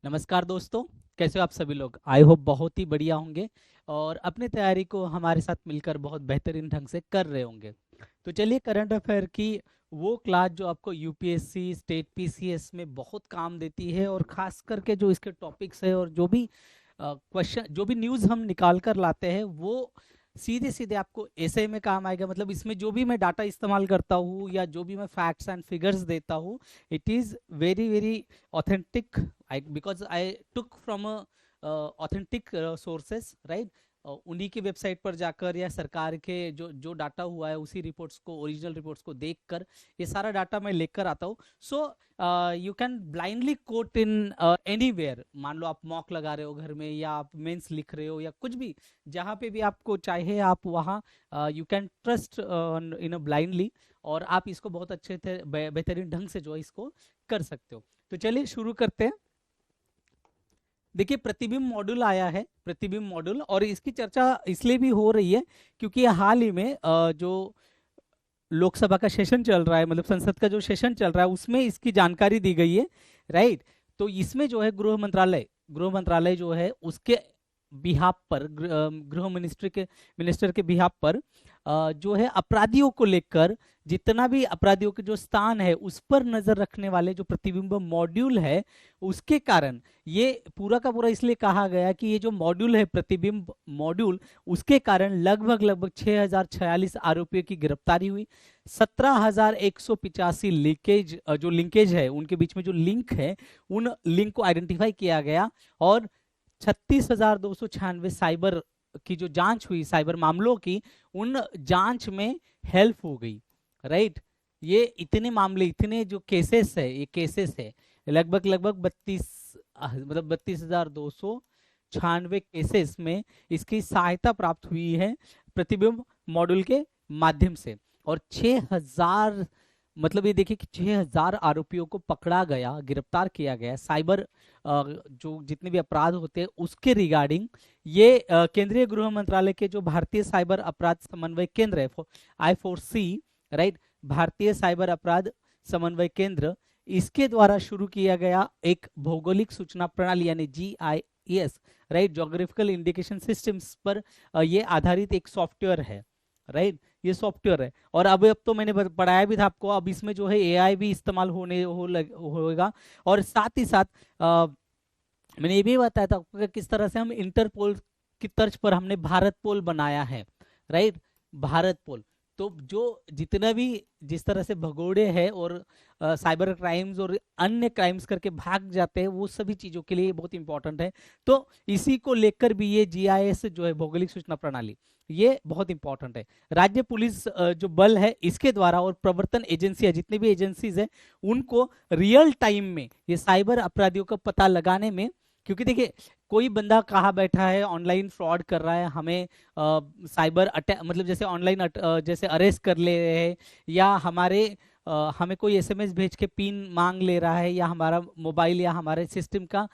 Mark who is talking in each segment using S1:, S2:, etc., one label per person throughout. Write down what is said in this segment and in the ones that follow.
S1: नमस्कार दोस्तों। कैसे हो आप सभी लोग? आई होप बहुत ही बढ़िया होंगे और अपनी तैयारी को हमारे साथ मिलकर बहुत बेहतरीन ढंग से कर रहे होंगे। तो चलिए, करंट अफेयर की वो क्लास जो आपको यूपीएससी स्टेट पीसीएस में बहुत काम देती है, और खास करके जो इसके टॉपिक्स है और जो भी क्वेश्चन, जो भी न्यूज़ हम निकाल कर लाते हैं, वो सीधे सीधे आपको ऐसे में काम आएगा। मतलब इसमें जो भी मैं डाटा इस्तेमाल करता हूँ या जो भी मैं फैक्ट्स एंड फिगर्स देता हूँ, it is very very authentic. Because I took from a authentic sources, right? उन्हीं की वेबसाइट पर जाकर या सरकार के जो जो डाटा हुआ है उसी रिपोर्ट्स को, ओरिजिनल रिपोर्ट्स को देखकर ये सारा डाटा मैं लेकर आता हूँ। So you can blindly quote in anywhere. मान लो आप मॉक लगा रहे हो घर में, या आप मेंस लिख रहे हो, या कुछ भी, जहाँ पे भी आपको चाहे आप वहाँ you can trust in a blindly, और आप इसको बहुत अच्छे से बेहतरीन ढंग से जो है इसको कर सकते हो। तो चलिए शुरू करते हैं। देखिए, प्रतिबिंब मॉड्यूल आया है, प्रतिबिंब मॉड्यूल, और इसकी चर्चा इसलिए भी हो रही है क्योंकि हाल ही में जो लोकसभा का सेशन चल रहा है, मतलब संसद का जो सेशन चल रहा है, उसमें इसकी जानकारी दी गई है, राइट। तो इसमें जो है गृह मंत्रालय जो है उसके बिहाफ पर, गृह मिनिस्टर के बिहाफ पर जो है अपराधियों को लेकर, जितना भी अपराधियों के जो स्थान है उस पर नजर रखने वाले जो प्रतिबिंब मॉड्यूल है, उसके कारण ये पूरा का पूरा इसलिए कहा गया कि ये जो मॉड्यूल है, प्रतिबिंब मॉड्यूल, उसके कारण लगभग लगभग 6046 आरोपियों की गिरफ्तारी हुई। 17,185 लीकेज, जो लिंकेज है उनके बीच में जो लिंक है, उन लिंक को आइडेंटिफाई किया गया, और 36,296 साइबर की जो जांच हुई, साइबर मामलों की, उन जांच में हेल्प हो गई, राइट। ये इतने मामले, इतने जो केसेस है, ये केसेस है लगभग लगभग 32,96 केसेस में इसकी सहायता प्राप्त हुई है प्रतिबिंब मॉड्यूल के माध्यम से। और 6,000, मतलब ये देखिए कि 6,000 आरोपियों को पकड़ा गया, गिरफ्तार किया गया साइबर जो जितने भी अपराध होते हैं उसके रिगार्डिंग। ये केंद्रीय गृह मंत्रालय के जो भारतीय साइबर अपराध समन्वय केंद्र है, I4C, राइट, भारतीय साइबर अपराध समन्वय केंद्र, इसके द्वारा शुरू किया गया एक भौगोलिक सूचना प्रणाली यानी GIS, right, geographical indication systems पर ये आधारित एक सॉफ्टवेयर है, राइट। ये सॉफ्टवेयर है, और अब तो मैंने पढ़ाया भी था आपको, अब इसमें जो है AI भी इस्तेमाल होगा। और साथ ही साथ मैंने ये भी बताया था आपको कि किस तरह से हम इंटरपोल की तर्ज पर हमने भारत पोल बनाया है, राइट, भारत पोल। तो जो जितना भी, जिस तरह से भगोड़े हैं और साइबर क्राइम्स और अन्य क्राइम्स करके भाग जाते हैं, वो सभी चीजों के लिए बहुत इंपॉर्टेंट है। तो इसी को लेकर भी ये GIS जो है, भौगोलिक सूचना प्रणाली, ये बहुत इंपॉर्टेंट है। राज्य पुलिस जो बल है, इसके द्वारा, और प्रवर्तन एजेंसियां, जितने भी एजेंसीज है, उनको रियल टाइम में ये साइबर अपराधियों का पता लगाने में, क्योंकि देखिए कोई बंदा कहाँ बैठा है, ऑनलाइन फ्रॉड कर रहा है, हमें साइबर अटैक, मतलब जैसे ऑनलाइन जैसे अरेस्ट कर ले रहे हैं, या हमें कोई SMS भेज के पिन मांग ले रहा है, या हमारा मोबाइल या हमारे सिस्टम का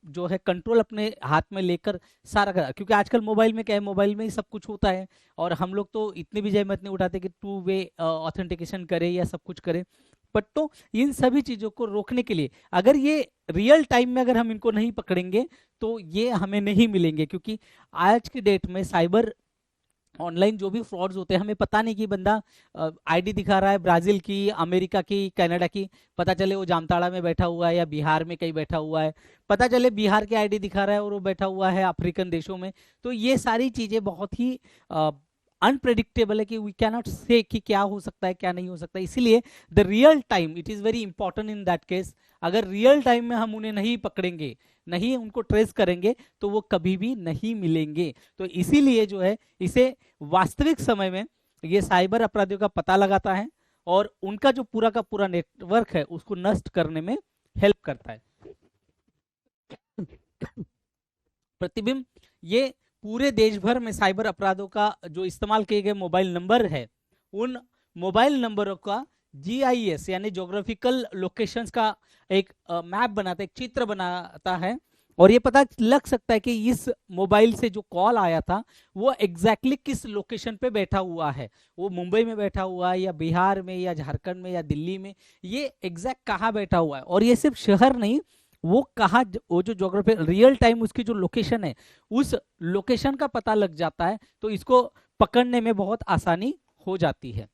S1: जो है कंट्रोल अपने हाथ में लेकर सारा कर, क्योंकि आजकल मोबाइल में क्या है, मोबाइल में ही सब कुछ होता है, और हम लोग तो इतनी भी जहमत नहीं उठाते कि 2 वे ऑथेंटिकेशन करे या सब कुछ करे। बट तो इन सभी चीजों को रोकने के लिए, अगर ये रियल टाइम में अगर हम इनको नहीं पकड़ेंगे, तो ये हमें नहीं मिलेंगे, क्योंकि आज की डेट में साइबर ऑनलाइन जो भी फ्रॉड्स होते हैं, हमें पता नहीं कि बंदा ID दिखा रहा है ब्राजील की, अमेरिका की, कनाडा की, पता चले वो जामताड़ा में बैठा हुआ है या बिहार में कहीं बैठा हुआ है, पता चले बिहार की ID दिखा रहा है और वो बैठा हुआ है अफ्रीकन देशों में। तो ये सारी चीजें बहुत ही अनप्रेडिक्टेबल है कि वी कैनॉट से कि क्या हो सकता है क्या नहीं हो सकता। इसीलिए the real time it is very important in that case. अगर रियल टाइम में हम उन्हें नहीं पकड़ेंगे, नहीं उनको ट्रेस करेंगे, तो वो कभी भी नहीं मिलेंगे। तो इसीलिए जो है, इसे वास्तविक समय में ये साइबर अपराधियों का पता लगाता है, और उनका जो पूरा का पूरा नेटवर्क है उसको नष्ट करने में हेल्प करता है। प्रतिबिंब ये पूरे देश भर में साइबर अपराधों का जो इस्तेमाल किए गए मोबाइल नंबर है, उन मोबाइल नंबरों का GIS यानी जोग्राफिकल लोकेशंस का एक मैप बनाता है, एक चित्र बनाता है, और ये पता लग सकता है कि इस मोबाइल से जो कॉल आया था वो एग्जैक्टली किस लोकेशन पे बैठा हुआ है, वो मुंबई में बैठा हुआ है या बिहार में या झारखंड में या दिल्ली में, ये एग्जैक्ट कहाँ बैठा हुआ है। और ये सिर्फ शहर नहीं, वो कहाँ, वो जो ज्योग्राफी रियल टाइम उसकी जो लोकेशन है, उस लोकेशन का पता लग जाता है, तो इसको पकड़ने में बहुत आसानी हो जाती है,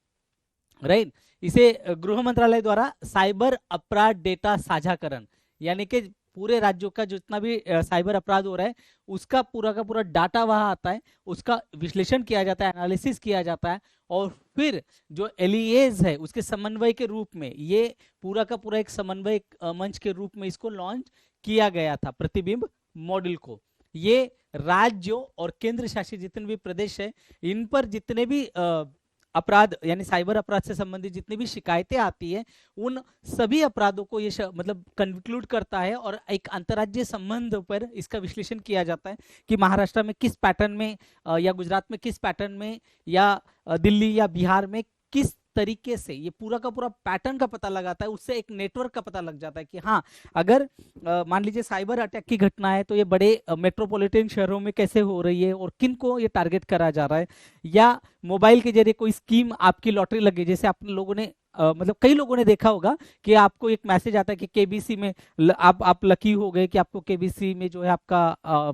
S1: राइट। इसे गृह मंत्रालय द्वारा साइबर अपराध डेटा साझाकरण, यानी कि पूरे राज्यों का जितना भी साइबर अपराध हो रहा है उसका पूरा का पूरा डाटा वहां आता है, उसका विश्लेषण किया जाता है, एनालिसिस किया जाता है, और फिर जो एलईएज है उसके समन्वय के रूप में, ये पूरा का पूरा एक समन्वय मंच के रूप में इसको लॉन्च किया गया था प्रतिबिंब मॉडल को। ये राज्यों और केंद्र शासित जितने भी प्रदेश है, इन पर जितने भी अपराध यानी साइबर अपराध से संबंधित जितनी भी शिकायतें आती है, उन सभी अपराधों को ये मतलब कंक्लूड करता है, और एक अंतर्राज्यीय संबंध पर इसका विश्लेषण किया जाता है कि महाराष्ट्र में किस पैटर्न में, या गुजरात में किस पैटर्न में, या दिल्ली या बिहार में किस तरीके से, ये पूरा का पूरा पैटर्न का पता लगाता है। उससे एक नेटवर्क का पता लग जाता है कि हाँ, अगर मान लीजिए साइबर अटैक की घटना है तो ये बड़े मेट्रोपॉलिटन शहरों में कैसे हो रही है और किन को ये टारगेट करा जा रहा है, या मोबाइल के जरिए कोई स्कीम आपकी लॉटरी लगी, जैसे आप लोगों ने मतलब कई लोगों ने देखा होगा कि आपको एक मैसेज आता है कि केबीसी में आप लकी हो गए, कि आपको केबीसी में जो है आपका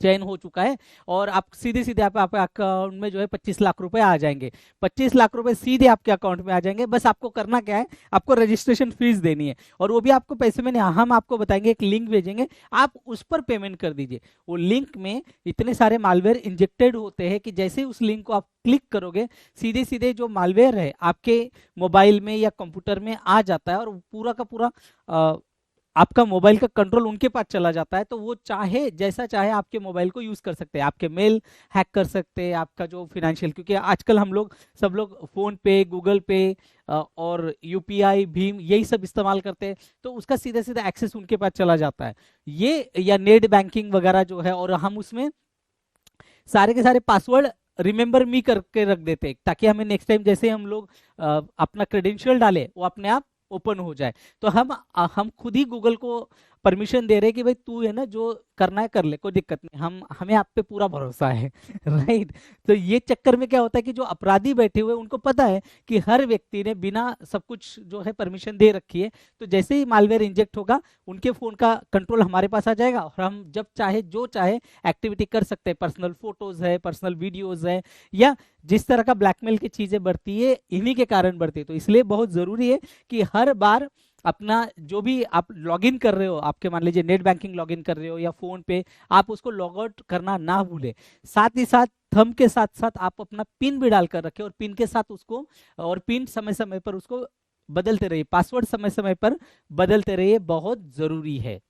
S1: चयन हो चुका है, और आप सीधे सीधे आपके अकाउंट में जो है 25 लाख रुपए आ जाएंगे। 25 लाख रुपए सीधे आपके अकाउंट में आ जाएंगे। बस आपको करना क्या है, आपको रजिस्ट्रेशन फीस देनी है, और वो भी आपको पैसे में नहीं, हम आपको बताएंगे, एक लिंक भेजेंगे, आप उस पर पेमेंट कर दीजिए। वो लिंक में इतने सारे मालवेयर इंजेक्टेड होते हैं कि जैसे उस लिंक को आप क्लिक करोगे, सीधे सीधे जो मालवेयर है आपके मोबाइल में या कंप्यूटर में आ जाता है, और पूरा का पूरा आपका मोबाइल का कंट्रोल उनके पास चला जाता है। तो वो चाहे जैसा चाहे आपके मोबाइल को यूज कर सकते हैं, आपके मेल हैक कर सकते हैं, आपका जो फिनेंशियल, क्योंकि आजकल हम लोग सब लोग फोन पे, गूगल पे और यूपीआई, भीम, यही सब इस्तेमाल करते हैं, तो उसका सीधा सीधा एक्सेस उनके पास चला जाता है। ये या नेट बैंकिंग वगैरह जो है, और हम उसमें सारे के सारे पासवर्ड रिमेंबर मी करके रख देते हैं, ताकि हमें नेक्स्ट टाइम जैसे हम लोग अपना क्रेडेंशियल डाले वो अपने आप ओपन हो जाए। तो हम खुद ही गूगल को परमिशन दे रहे हैं कि भाई तू है ना, जो करना है कर ले, कोई दिक्कत नहीं, हमें आप पे पूरा भरोसा है राइट। तो ये चक्कर में क्या होता है कि जो अपराधी बैठे हुए उनको पता है कि हर व्यक्ति ने बिना सब कुछ जो है परमिशन दे रखी है, तो जैसे ही मालवेयर इंजेक्ट होगा उनके फोन का कंट्रोल हमारे पास आ जाएगा, और हम जब चाहे जो चाहे एक्टिविटी कर सकते हैं। पर्सनल फोटोज है, पर्सनल वीडियोज है, या जिस तरह का ब्लैकमेल की चीजें बढ़ती है इन्हीं के कारण बढ़ती है। तो इसलिए बहुत जरूरी है कि हर बार अपना जो भी आप लॉगिन कर रहे हो, आपके मान लीजिए नेट बैंकिंग लॉगिन कर रहे हो या फोन पे, आप उसको लॉग आउट करना ना भूले। साथ ही साथ थंब के साथ साथ आप अपना पिन भी डालकर रखें, और पिन के साथ उसको, और पिन समय समय पर उसको बदलते रहिए, पासवर्ड समय समय पर बदलते रहिए, बहुत जरूरी है,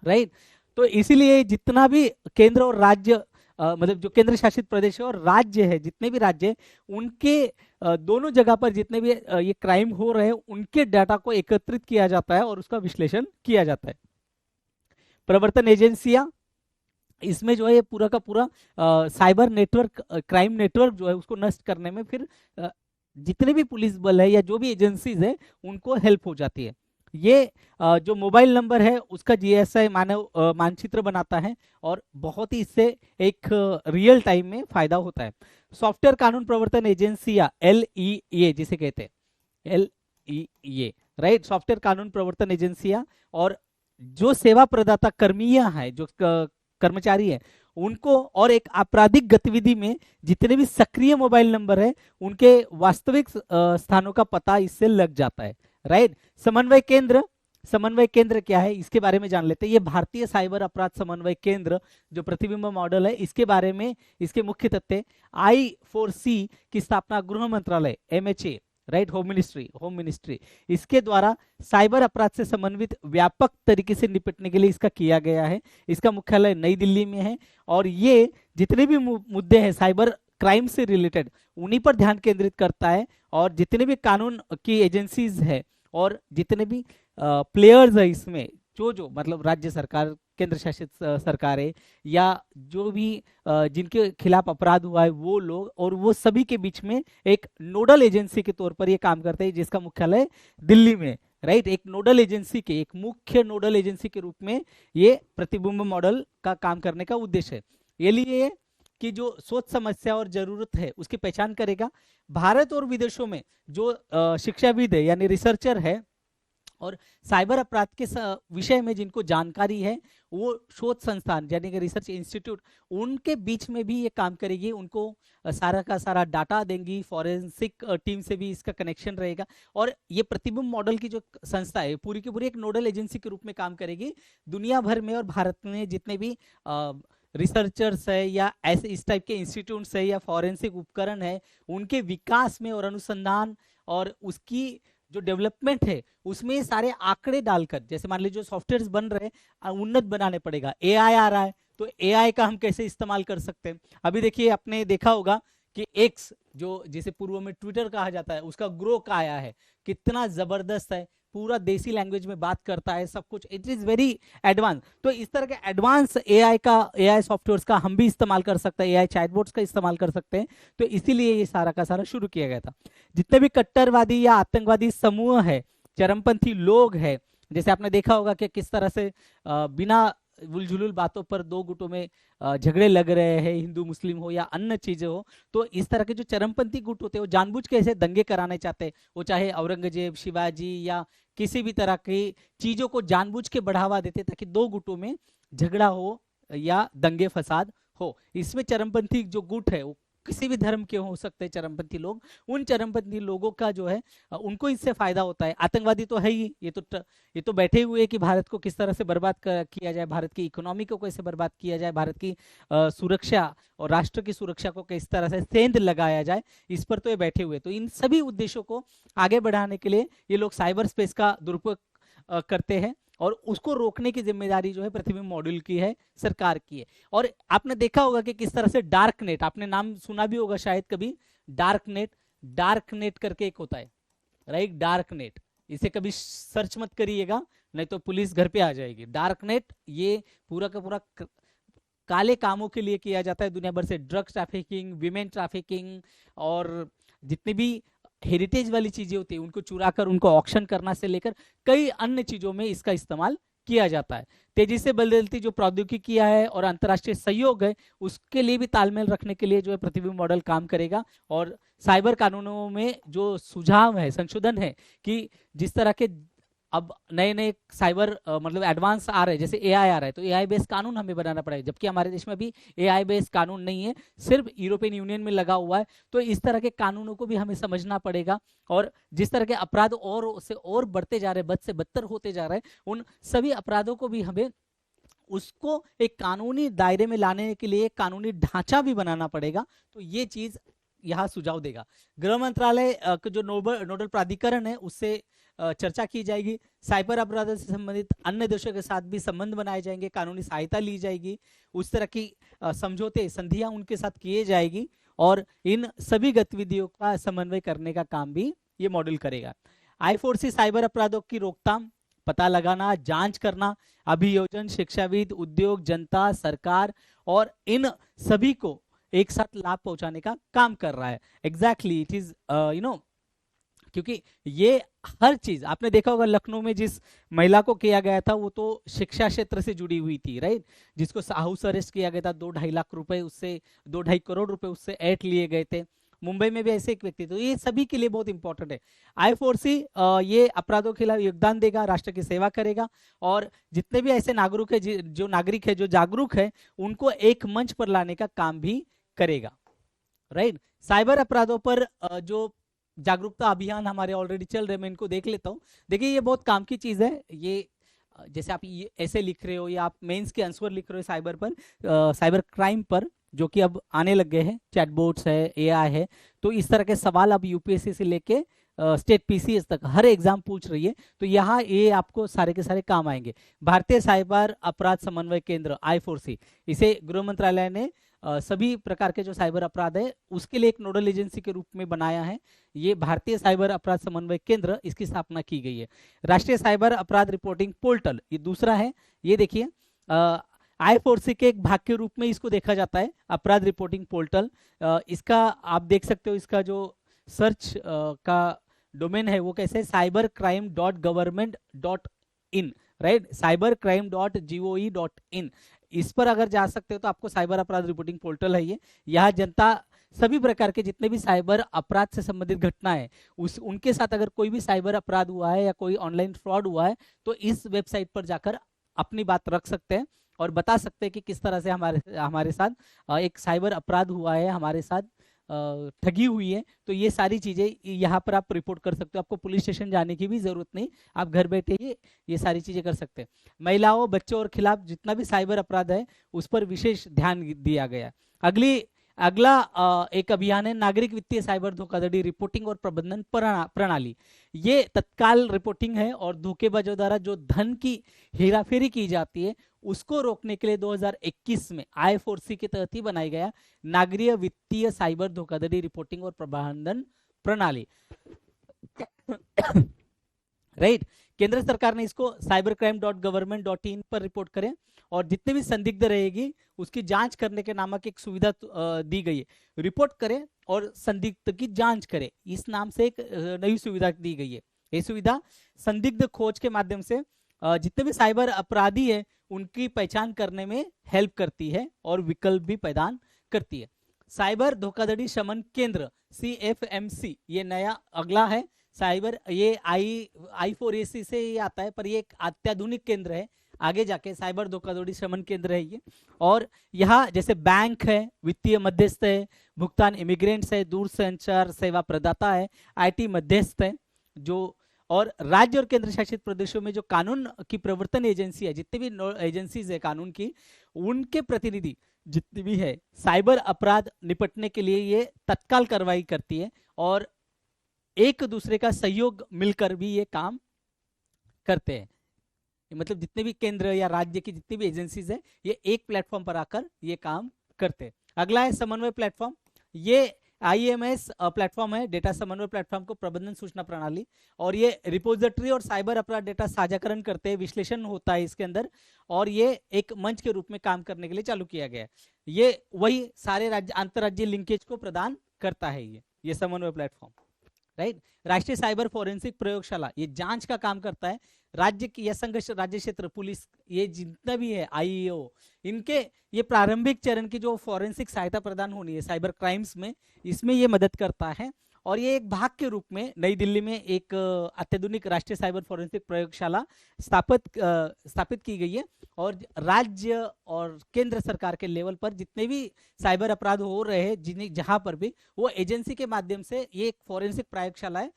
S1: राइट। तो इसीलिए जितना भी केंद्र और राज्य मतलब जो केंद्र शासित प्रदेश है और राज्य है, जितने भी राज्य है, उनके दोनों जगह पर जितने भी ये क्राइम हो रहे हैं उनके डाटा को एकत्रित किया जाता है और उसका विश्लेषण किया जाता है। प्रवर्तन एजेंसियां इसमें जो है ये पूरा का पूरा साइबर नेटवर्क, क्राइम नेटवर्क जो है उसको नष्ट करने में फिर जितने भी पुलिस बल है या जो भी एजेंसीज है उनको हेल्प हो जाती है। ये जो मोबाइल नंबर है उसका जीएसआई मानव मानचित्र बनाता है, और बहुत ही इससे एक रियल टाइम में फायदा होता है। सॉफ्टवेयर कानून प्रवर्तन एजेंसी या LEA जिसे कहते हैं, LEA, राइट, सॉफ्टवेयर कानून प्रवर्तन एजेंसियां, और जो सेवा प्रदाता कर्मियां हैं, जो कर्मचारी है, उनको, और एक आपराधिक गतिविधि में जितने भी सक्रिय मोबाइल नंबर है उनके वास्तविक स्थानों का पता इससे लग जाता है, राइट। समन्वय केंद्र, समन्वय केंद्र क्या है इसके बारे में जान लेते हैं। ये भारतीय साइबर अपराध समन्वय केंद्र जो प्रतिबिंब मॉडल है, इसके बारे में, इसके मुख्य तथ्य, I4C की स्थापना गृह मंत्रालय, MHA, राइट, होम मिनिस्ट्री, इसके द्वारा साइबर अपराध से समन्वित व्यापक तरीके से निपटने के लिए इसका किया गया है। इसका मुख्यालय नई दिल्ली में है, और ये जितने भी मुद्दे हैं साइबर क्राइम से रिलेटेड उन्हीं पर ध्यान केंद्रित करता है, और जितने भी कानून की एजेंसीज है और जितने भी प्लेयर्स है इसमें, जो मतलब राज्य सरकार, केंद्र शासित सरकारें, या जो भी जिनके खिलाफ अपराध हुआ है वो लोग, और वो सभी के बीच में एक नोडल एजेंसी के तौर पर ये काम करते हैं, जिसका मुख्यालय दिल्ली में, राइट। एक नोडल एजेंसी के, एक मुख्य नोडल एजेंसी के रूप में ये प्रतिबिंब मॉडल का काम करने का उद्देश्य है। ये लिए कि जो सोच, समस्या और जरूरत है उसकी पहचान करेगा। भारत और विदेशों में जो शिक्षाविद है यानी रिसर्चर है और साइबर अपराध के विषय में जिनको जानकारी है वो शोध संस्थान यानी कि रिसर्च इंस्टीट्यूट उनके बीच में भी ये काम करेगी, उनको सारा का सारा डाटा देंगी, फॉरेंसिक टीम से भी इसका कनेक्शन रहेगा। और ये प्रतिबिंब मॉडल की जो संस्था है पूरी की पूरी एक नोडल एजेंसी के रूप में काम करेगी दुनिया भर में, और भारत में जितने भी रिसर्चर्स है या ऐसे इस टाइप के इंस्टीट्यूट्स है या फॉरेंसिक उपकरण है उनके विकास में और अनुसंधान और उसकी जो डेवलपमेंट है उसमें सारे आंकड़े डालकर, जैसे मान लीजिए जो सॉफ्टवेयर बन रहे हैं उन्नत बनाने पड़ेगा। एआई आ रहा है तो एआई का हम कैसे इस्तेमाल कर सकते हैं। अभी देखिए आपने देखा होगा कि एक्स जो जिसे पूर्व में ट्विटर कहा जाता है उसका ग्रो का आया है, कितना जबरदस्त है, पूरा देसी लैंग्वेज में बात करता है, सब कुछ इट इज वेरी एडवांस। तो इस तरह के एडवांस एआई सॉफ्टवेयर्स का हम भी इस्तेमाल कर सकते हैं, एआई चैटबॉट्स का इस्तेमाल कर सकते हैं। तो इसीलिए ये सारा का सारा शुरू किया गया था। जितने भी कट्टरवादी या आतंकवादी समूह है, चरमपंथी लोग है, जैसे आपने देखा होगा कि किस तरह से बिना उलझुल बातों पर दो गुटों में झगड़े लग रहे हैं, हिंदू मुस्लिम हो या अन्य चीजें हो। तो इस तरह के जो चरमपंथी गुट होते हैं वो जानबूझ के ऐसे दंगे कराने चाहते हैं, वो चाहे औरंगजेब, शिवाजी या किसी भी तरह की चीजों को जानबूझ के बढ़ावा देते ताकि दो गुटों में झगड़ा हो या दंगे फसाद हो। इसमें चरमपंथी जो गुट है वो किसी भी धर्म के हो सकते हैं चरमपंथी लोग, उन चरमपंथी लोगों का जो है उनको इससे फायदा होता है। आतंकवादी तो है ही, ये तो बैठे हुए हैं कि भारत को किस तरह से बर्बाद किया जाए, भारत की इकोनॉमी को कैसे बर्बाद किया जाए, भारत की सुरक्षा और राष्ट्र की सुरक्षा को किस तरह से सेंध लगाया जाए, इस पर तो ये बैठे हुए। तो इन सभी उद्देश्यों को आगे बढ़ाने के लिए ये लोग साइबर स्पेस का दुरुपयोग करते हैं और उसको रोकने की जिम्मेदारी जो है प्रतिबिंब मॉड्यूल की है, सरकार की है। और आपने देखा होगा कि किस तरह से डार्क नेट, आपने नाम सुना भी होगा शायद कभी, डार्क नेट करके एक होता है, राइट, डार्क नेट। इसे कभी सर्च मत करिएगा नहीं तो पुलिस घर पे आ जाएगी। डार्क नेट ये पूरा का पूरा काले कामों के लिए किया जाता है दुनिया भर से, ड्रग्स ट्रैफिकिंग, विमेन ट्रैफिकिंग और जितनी भी हेरिटेज वाली चीजें होती है उनको चुरा कर उनको ऑक्शन करना से लेकर कई अन्य चीजों में इसका इस्तेमाल किया जाता है। तेजी से बदलती जो प्रौद्योगिकी है और अंतर्राष्ट्रीय सहयोग है उसके लिए भी तालमेल रखने के लिए जो है प्रतिबिंब मॉडल काम करेगा। और साइबर कानूनों में जो सुझाव है, संशोधन है कि जिस तरह के अब नए नए साइबर मतलब एडवांस आ रहे हैं, जैसे एआई आ रहा है तो एआई बेस्ड कानून हमें बनाना पड़ेगा, जबकि हमारे देश में अभी एआई बेस्ड कानून नहीं है, सिर्फ यूरोपियन यूनियन में लगा हुआ है। तो इस तरह के कानूनों को भी हमें समझना पड़ेगा और जिस तरह के अपराध और से और बढ़ते जा रहे हैं, बद से बदतर होते जा रहे हैं, उन सभी अपराधों को भी हमें उसको एक कानूनी दायरे में लाने के लिए कानूनी ढांचा भी बनाना पड़ेगा। तो ये चीज यहाँ सुझाव देगा। गृह मंत्रालय का जो नोडल प्राधिकरण है उससे चर्चा की जाएगी। साइबर अपराधों से संबंधित अन्य देशों के साथ भी संबंध बनाए जाएंगे, कानूनी सहायता ली जाएगी, उस तरह की समझौते संधियां उनके साथ किए जाएगी और इन सभी गतिविधियों का समन्वय करने का काम भी ये मॉडल करेगा। I4C साइबर अपराधों की रोकथाम, पता लगाना, जांच करना, अभियोजन, शिक्षाविद, उद्योग, जनता, सरकार और इन सभी को एक साथ लाभ पहुंचाने का काम कर रहा है। एग्जैक्टली इट इज क्योंकि ये हर चीज आपने देखा होगा, लखनऊ में जिस महिला को किया गया था वो तो शिक्षा क्षेत्र से जुड़ी हुई थी, राइट, जिसको हाउस अरेस्ट किया गया था, 2-2.5 लाख रुपए उससे 2-2.5 करोड़ रुपए उससे ऐट लिए गए थे। मुंबई में भी ऐसे एक व्यक्ति, तो ये सभी के लिए बहुत इंपॉर्टेंट है। I4C ये अपराधों के खिलाफ योगदान देगा, राष्ट्र की सेवा करेगा और जितने भी ऐसे नागरिक है जो नागरिक है जो जागरूक है उनको एक मंच पर लाने का काम भी करेगा, राइट। साइबर अपराधों पर जो जागरूकता अभियान हमारे ऑलरेडी चल रहे हैं, मैं इनको देख लेता हूँ। देखिए ये बहुत काम की चीज है। ये जैसे आप ये ऐसे लिख रहे हो या आप मेंस के आंसर लिख रहे हो साइबर पर, साइबर क्राइम पर, जो कि अब आने लग गए हैं, चैटबॉट्स है, एआई है, तो इस तरह के सवाल अब यूपीएससी से लेके स्टेट पीसीएस तक हर एग्जाम पूछ रही है, तो यहाँ ये आपको सारे के सारे काम आएंगे। भारतीय साइबर अपराध समन्वय केंद्र I4C, इसे गृह मंत्रालय ने सभी प्रकार के जो साइबर अपराध है उसके लिए एक नोडल एजेंसी के रूप में बनाया है। ये भारतीय साइबर अपराध समन्वय केंद्र, इसकी स्थापना की गई है। राष्ट्रीय साइबर अपराध रिपोर्टिंग पोर्टल ये दूसरा है। ये देखिए I4C के एक भाग के रूप में इसको देखा जाता है, अपराध रिपोर्टिंग पोर्टल। इसका आप देख सकते हो, इसका जो सर्च का डोमेन है वो कैसे, cybercrime.government.in, राइट, cybercrime.gov.in। इस पर अगर जा सकते हो तो आपको साइबर अपराध रिपोर्टिंग पोर्टल है ये, यहाँ जनता सभी प्रकार के जितने भी साइबर अपराध से संबंधित घटना है उनके साथ अगर कोई भी साइबर अपराध हुआ है या कोई ऑनलाइन फ्रॉड हुआ है तो इस वेबसाइट पर जाकर अपनी बात रख सकते हैं और बता सकते हैं कि किस तरह से हमारे हमारे साथ एक साइबर अपराध हुआ है, हमारे साथ ठगी हुई है। तो ये सारी चीजें यहाँ पर आप रिपोर्ट कर सकते हो, आपको पुलिस स्टेशन जाने की भी जरूरत नहीं, आप घर बैठे ये सारी चीजें कर सकते हैं। महिलाओं बच्चों और खिलाफ जितना भी साइबर अपराध है उस पर विशेष ध्यान दिया गया। अगला एक अभियान है नागरिक वित्तीय साइबर धोखाधड़ी रिपोर्टिंग और प्रबंधन प्रणाली। ये तत्काल रिपोर्टिंग है और धोखेबाजों द्वारा जो धन की हेराफेरी की जाती है उसको रोकने के लिए 2021 में I4C के तहत ही बनाया गया नागरिक वित्तीय साइबर धोखाधड़ी रिपोर्टिंग और प्रबंधन प्रणाली। राइट, केंद्र सरकार ने इसको cybercrime.government.in पर रिपोर्ट करें और जितने भी संदिग्ध रहेगी उसकी जांच करने के नामक एक सुविधा दी गई है। रिपोर्ट करें और संदिग्ध की जांच करें, इस नाम से एक नई सुविधा दी गई है। ये सुविधा संदिग्ध खोज के माध्यम से जितने भी साइबर अपराधी है उनकी पहचान करने में हेल्प करती है और विकल्प भी प्रदान करती है। साइबर धोखाधड़ी शमन केंद्र CFMC ये नया अगला है। साइबर ये I4AC से ये आता है पर ये एक अत्याधुनिक केंद्र है, आगे जाके साइबर धोखाधड़ी शमन केंद्र है ये। और यहाँ जैसे बैंक है, वित्तीय मध्यस्थ है, भुगतान इमिग्रेंट्स है, दूरसंचार सेवा प्रदाता है, IT मध्यस्थ है जो, और राज्य और केंद्र शासित प्रदेशों में जो कानून की प्रवर्तन एजेंसी है, जितनी भी एजेंसीज है कानून की, उनके प्रतिनिधि जितनी भी है साइबर अपराध निपटने के लिए ये तत्काल कार्रवाई करती है और एक दूसरे का सहयोग मिलकर भी ये काम करते हैं। मतलब जितने भी केंद्र या राज्य की जितनी भी एजेंसीज है ये एक प्लेटफॉर्म पर आकर ये काम करते हैं। अगला है समन्वय प्लेटफॉर्म। ये IMS प्लेटफॉर्म है, डेटा समन्वय प्लेटफॉर्म को प्रबंधन सूचना प्रणाली, और ये रिपोजिटरी और साइबर अपराध डेटा साझाकरण करते हैं, विश्लेषण होता है इसके अंदर, और ये एक मंच के रूप में काम करने के लिए चालू किया गया है। ये वही सारे राज्य अंतरराज्यीय लिंकेज को प्रदान करता है ये समन्वय प्लेटफॉर्म। राइट, राष्ट्रीय साइबर फोरेंसिक प्रयोगशाला ये जांच का काम करता है। राज्य की या संघ राज्य क्षेत्र पुलिस ये जितना भी है IEO, इनके ये प्रारंभिक चरण की जो फोरेंसिक सहायता प्रदान होनी है साइबर क्राइम्स में, इसमें ये मदद करता है। और ये एक भाग के रूप में नई दिल्ली में एक अत्याधुनिक राष्ट्रीय साइबर फोरेंसिक प्रयोगशाला स्थापित की गई है। और राज्य और केंद्र सरकार के लेवल पर जितने भी साइबर अपराध हो रहे हैं जिन्हें जहां पर भी, वो एजेंसी के माध्यम से ये एक फोरेंसिक प्रयोगशाला है,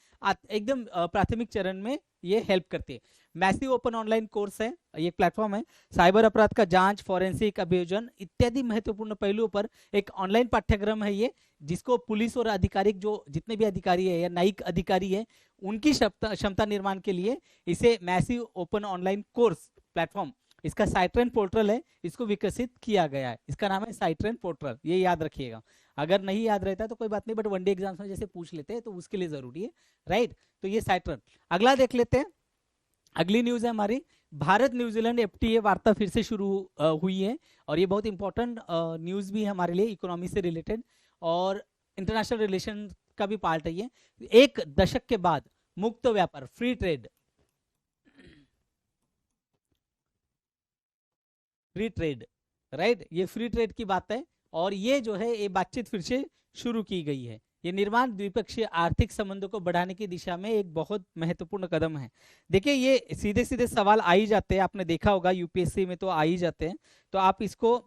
S1: एकदम प्राथमिक चरण में ये हेल्प करती है। मैसिव ओपन ऑनलाइन कोर्स है, ये प्लेटफॉर्म है, साइबर अपराध का जांच, फोरेंसिक अभियोजन इत्यादि महत्वपूर्ण पहलुओं पर एक ऑनलाइन पाठ्यक्रम है ये, जिसको पुलिस और आधिकारिक जो जितने भी अधिकारी है या न्यायिक अधिकारी है उनकी क्षमता निर्माण के लिए इसे massive open online course platform, इसका साइट्रेन पोर्टल है, इसको विकसित किया गया है। इसका नाम है साइट्रेन पोर्टल, ये याद रखिएगा। अगर नहीं याद रहता तो कोई बात नहीं, बट वनडे एग्जाम्स में जैसे पूछ लेते हैं तो उसके लिए जरूरी है। राइट, तो ये साइट्रेन। अगला देख लेते हैं, अगली न्यूज है हमारी, भारत न्यूजीलैंड FTA वार्ता फिर से शुरू हुई है, और ये बहुत इंपॉर्टेंट न्यूज भी है हमारे लिए, इकोनॉमी से रिलेटेड और इंटरनेशनल रिलेशन का भी पार्ट है ये। एक दशक के बाद मुक्त व्यापार, फ्री ट्रेड राइट, ये फ्री ट्रेड की बात है, और ये जो है ये बातचीत फिर से शुरू की गई है। ये निर्माण द्विपक्षीय आर्थिक संबंधों को बढ़ाने की दिशा में एक बहुत महत्वपूर्ण कदम है। देखिए ये सीधे सीधे सवाल आ ही जाते हैं, आपने देखा होगा UPSC में तो आ ही जाते हैं, तो आप इसको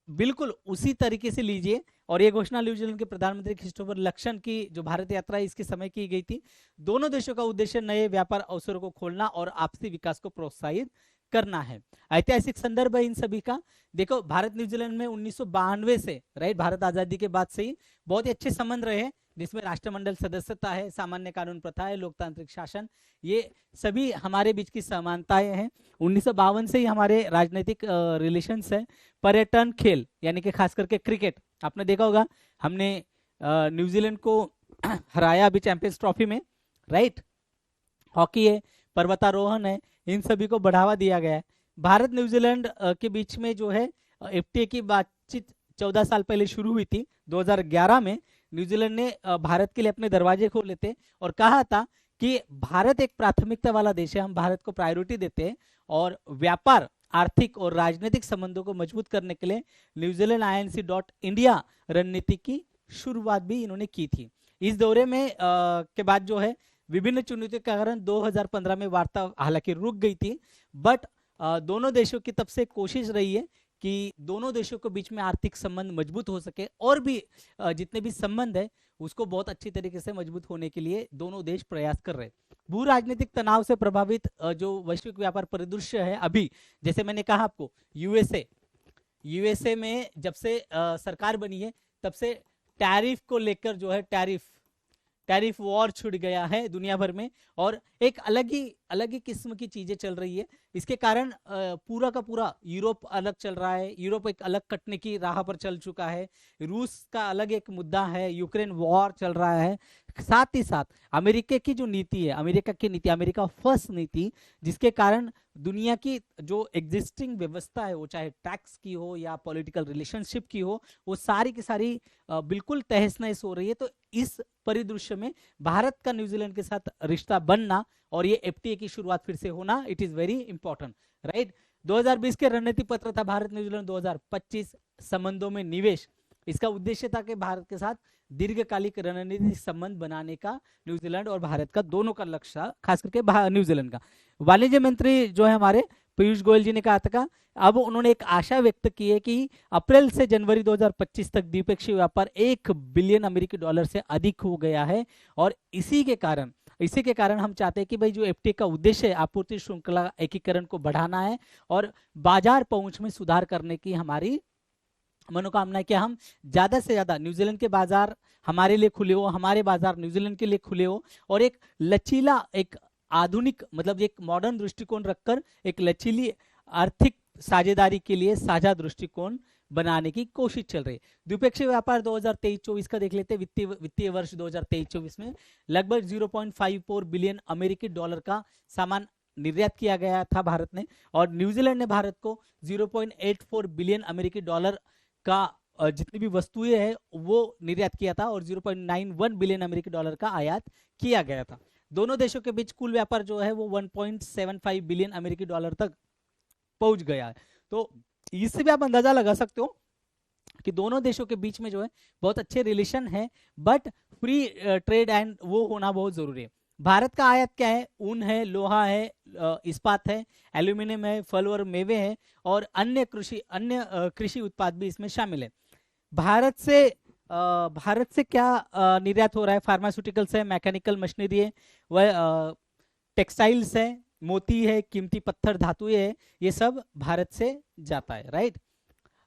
S1: बिल्कुल उसी तरीके से लीजिए। और ये घोषणा न्यूजीलैंड के प्रधानमंत्री क्रिस्टोफर लक्सन की जो भारत यात्रा है इसके समय की गई थी। दोनों देशों का उद्देश्य नए व्यापार अवसरों को खोलना और आपसी विकास को प्रोत्साहित करना है। ऐतिहासिक संदर्भ है इन सभी का। देखो भारत न्यूजीलैंड में 1992 से, राइट, भारत आजादी के बाद से ही बहुत ही अच्छे संबंध रहे, जिसमें राष्ट्रमंडल सदस्यता है, सामान्य कानून प्रथा है, लोकतांत्रिक शासन, ये सभी हमारे बीच की समानताएं हैं। 1952 से ही हमारे राजनीतिक रिलेशंस है। पर्यटन, खेल यानी कि खास करके क्रिकेट, आपने देखा होगा हमने न्यूजीलैंड को हराया अभी चैंपियंस ट्रॉफी में, राइट। हॉकी है, पर्वतारोहण है, इन सभी को बढ़ावा दिया गया है। भारत न्यूजीलैंड के बीच में जो है FTA की बातचीत 14 साल पहले शुरू हुई थी। 2011 में न्यूजीलैंड ने भारत के लिए अपने दरवाजे खोले थे और कहा था कि भारत एक प्राथमिकता वाला देश है, हम भारत को प्रायोरिटी देते हैं और व्यापार आर्थिक और राजनीतिक संबंधों को मजबूत करने के लिए न्यूजीलैंड INC.India रणनीति की शुरुआत भी इन्होंने की थी। इस दौरे में के बाद जो है विभिन्न चुनौतियों के कारण 2015 में वार्ता हालांकि रुक गई थी, बट दोनों देशों की तब से कोशिश रही है कि दोनों देशों के बीच में आर्थिक संबंध मजबूत हो सके, और भी जितने भी संबंध है उसको बहुत अच्छी तरीके से मजबूत होने के लिए दोनों देश प्रयास कर रहे हैं। भू राजनीतिक तनाव से प्रभावित जो वैश्विक व्यापार परिदृश्य है अभी, जैसे मैंने कहा आपको, यूएसए में जब से सरकार बनी है तब से टैरिफ को लेकर जो है टैरिफ वॉर छिड़ गया है दुनिया भर में, और एक अलग ही किस्म की चीजें चल रही है। इसके कारण पूरा का पूरा यूरोप अलग चल रहा है, यूरोप एक अलग कटने की राह पर चल चुका है, रूस का अलग एक मुद्दा है, यूक्रेन वॉर चल रहा है। साथ ही साथ अमेरिका की जो नीति है, अमेरिका फर्स्ट नीति, जिसके कारण दुनिया की जो एग्जिस्टिंग व्यवस्था है, वो चाहे टैक्स की हो या पॉलिटिकल रिलेशनशिप की हो, वो सारी की सारी बिल्कुल तहस नहस हो रही है। तो इस परिदृश्य में भारत का न्यूजीलैंड के साथ रिश्ता बनना और ये FTA की शुरुआत फिर से होना, it is very important, right. 2020 के रणनीति पत्र था भारत न्यूजीलैंड 2025 संबंधों में निवेश। इसका उद्देश्य था कि भारत के साथ दीर्घकालिक रणनीतिक संबंध बनाने का न्यूजीलैंड और भारत का दोनों का लक्ष्य, खास करके न्यूजीलैंड का। वाणिज्य मंत्री जो है हमारे पीयूष गोयल जी ने कहा था, अब उन्होंने एक आशा व्यक्त की है कि अप्रैल से जनवरी 2025 तक द्विपक्षीय व्यापार $1 बिलियन से अधिक हो गया है, और इसी के कारण हम चाहते हैं कि भाई जो FTA का उद्देश्य है आपूर्ति श्रृंखला एकीकरण को बढ़ाना है और बाजार पहुंच में सुधार करने की हमारी मनोकामना है कि हम ज्यादा से ज्यादा न्यूजीलैंड के बाजार हमारे लिए खुले हो, हमारे बाजार न्यूजीलैंड के लिए खुले हो, और एक लचीला, एक आधुनिक, मतलब एक मॉडर्न दृष्टिकोण रखकर एक लचीली आर्थिक साझेदारी के लिए साझा दृष्टिकोण बनाने की कोशिश चल रही है। द्विपक्षीय व्यापार 2023-24 का देख लेते हैं। वित्तीय वर्ष 2023-24 में लगभग $0.54 बिलियन का सामान निर्यात किया गया था भारत ने, और न्यूजीलैंड ने भारत को $0.84 बिलियन का जितनी भी वस्तुएं हैं वो निर्यात किया था, और $0.91 बिलियन का आयात किया गया था। दोनों देशों के बीच कुल व्यापार जो है वो $1.75 बिलियन तक पहुंच गया है। तो इससे भी आप अंदाजा लगा सकते हो कि दोनों देशों के बीच में जो है बहुत अच्छे रिलेशन है, बट फ्री ट्रेड एंड वो होना बहुत जरूरी है। भारत का आयात क्या है? ऊन है, लोहा है, इस्पात है, एल्यूमिनियम है, फल और मेवे है, और अन्य कृषि उत्पाद भी इसमें शामिल है। भारत से क्या निर्यात हो रहा है? फार्मास्यूटिकल्स है, मैकेनिकल मशीनरी है, वह टेक्सटाइल्स है, मोती है, कीमती पत्थर, धातुएं है, ये सब भारत से जाता है, राइट।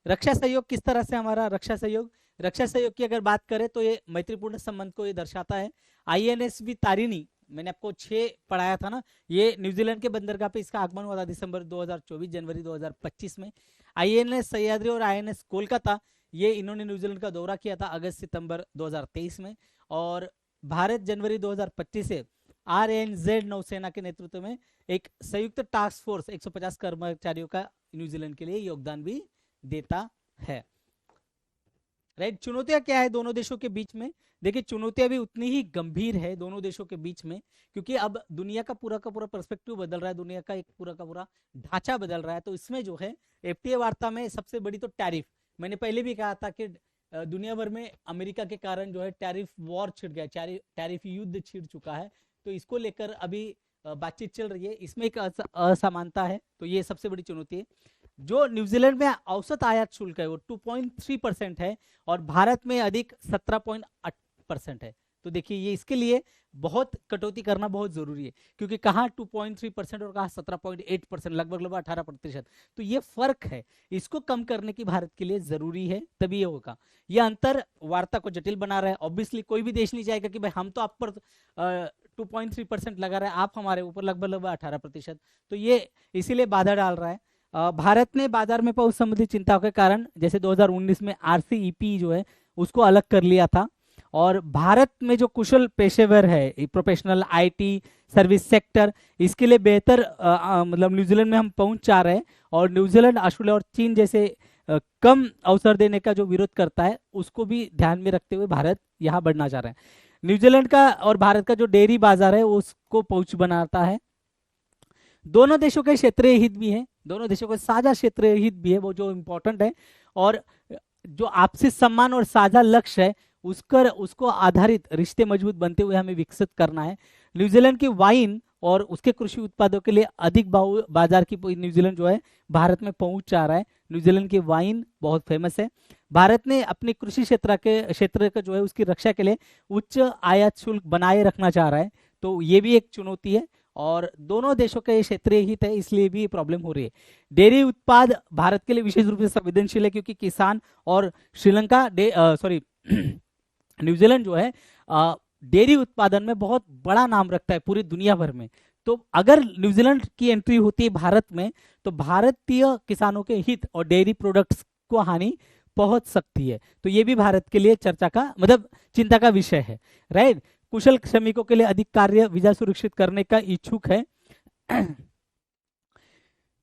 S1: रक्षा सहयोग किस तरह से हमारा रक्षा सहयोग की अगर बात करें तो ये मैत्रीपूर्ण संबंध को ये दर्शाता है। INSV तारिणी, मैंने आपको 6 पढ़ाया था ना, ये न्यूजीलैंड के बंदरगाह पे इसका आगमन हुआ था दिसंबर 2024 जनवरी 2025 में। INS सह्याद्री और INS कोलकाता, ये इन्होंने न्यूजीलैंड का दौरा किया था अगस्त सितंबर 2023 में, और भारत जनवरी 2025 से RNZ नौसेना के नेतृत्व में एक संयुक्त टास्क फोर्स 150 कर्मचारियों का न्यूजीलैंड के लिए योगदान भी देता है, राइट। चुनौतियां क्या है दोनों देशों के बीच में? देखिए, चुनौतियां भी उतनी ही गंभीर है दोनों देशों के बीच में, क्योंकि अब दुनिया का पूरा पर्सपेक्टिव बदल रहा है, दुनिया का एक पूरा ढांचा बदल रहा है। तो इसमें जो है FTA वार्ता में सबसे बड़ी तो टैरिफ, मैंने पहले भी कहा था कि दुनिया भर में अमेरिका के कारण जो है टैरिफ वॉर छिड़ गया, टैरिफ युद्ध छिड़ चुका है, तो इसको लेकर अभी बातचीत चल रही है। इसमें एक असमानता है, तो ये सबसे बड़ी चुनौती है। जो न्यूजीलैंड में औसत आयात शुल्क है वो 2.3% है, और भारत में अधिक 17.8% है। तो देखिए, ये इसके लिए बहुत कटौती करना बहुत जरूरी है, क्योंकि कहाँ 2.3% और कहाँ 17.8%, लगभग 18%। तो ये फर्क है, इसको कम करने की भारत के लिए जरूरी है, तभी ये होगा। यह अंतर वार्ता को जटिल बना रहा है। ऑब्वियसली कोई भी देश नहीं चाहेगा कि भाई हम तो आप पर 2.3% लगा रहे हैं, आप हमारे ऊपर लगभग 18%, तो ये इसीलिए बाधा डाल रहा है। भारत ने बाजार में पहुंच संबंधी चिंताओं के कारण जैसे 2019 में RCEP जो है उसको अलग कर लिया था, और भारत में जो कुशल पेशेवर है, प्रोफेशनल IT सर्विस सेक्टर, इसके लिए बेहतर मतलब न्यूजीलैंड में हम पहुंच जा रहे हैं, और न्यूजीलैंड, ऑस्ट्रेलिया और चीन जैसे कम अवसर देने का जो विरोध करता है उसको भी ध्यान में रखते हुए भारत यहाँ बढ़ना चाह रहा है। न्यूजीलैंड का और भारत का जो डेयरी बाजार है उसको पहुंच बनाता है। दोनों देशों के क्षेत्रीय हित भी है, दोनों देशों का साझा क्षेत्र हित भी है वो जो इम्पोर्टेंट है, और जो आपसी सम्मान और साझा लक्ष्य है उसको आधारित रिश्ते मजबूत बनते हुए हमें विकसित करना है। न्यूजीलैंड की वाइन और उसके कृषि उत्पादों के लिए अधिक बाजार की न्यूजीलैंड जो है भारत में पहुंच चाह रहा है। न्यूजीलैंड की वाइन बहुत फेमस है। भारत ने अपने कृषि क्षेत्र का जो है उसकी रक्षा के लिए उच्च आयात शुल्क बनाए रखना चाह रहा है, तो ये भी एक चुनौती है, और दोनों देशों के क्षेत्रीय हित है इसलिए भी प्रॉब्लम हो रही है। डेयरी उत्पाद भारत के लिए विशेष रूप से संवेदनशील है क्योंकि किसान और श्रीलंका सॉरी न्यूजीलैंड जो है डेयरी उत्पादन में बहुत बड़ा नाम रखता है पूरी दुनिया भर में। तो अगर न्यूजीलैंड की एंट्री होती है भारत में तो भारतीय किसानों के हित और डेयरी प्रोडक्ट्स को हानि पहुंच सकती है, तो ये भी भारत के लिए चर्चा का मतलब चिंता का विषय है, राइट। कुशल श्रमिकों के लिए अधिक कार्य वीजा सुरक्षित करने का इच्छुक है।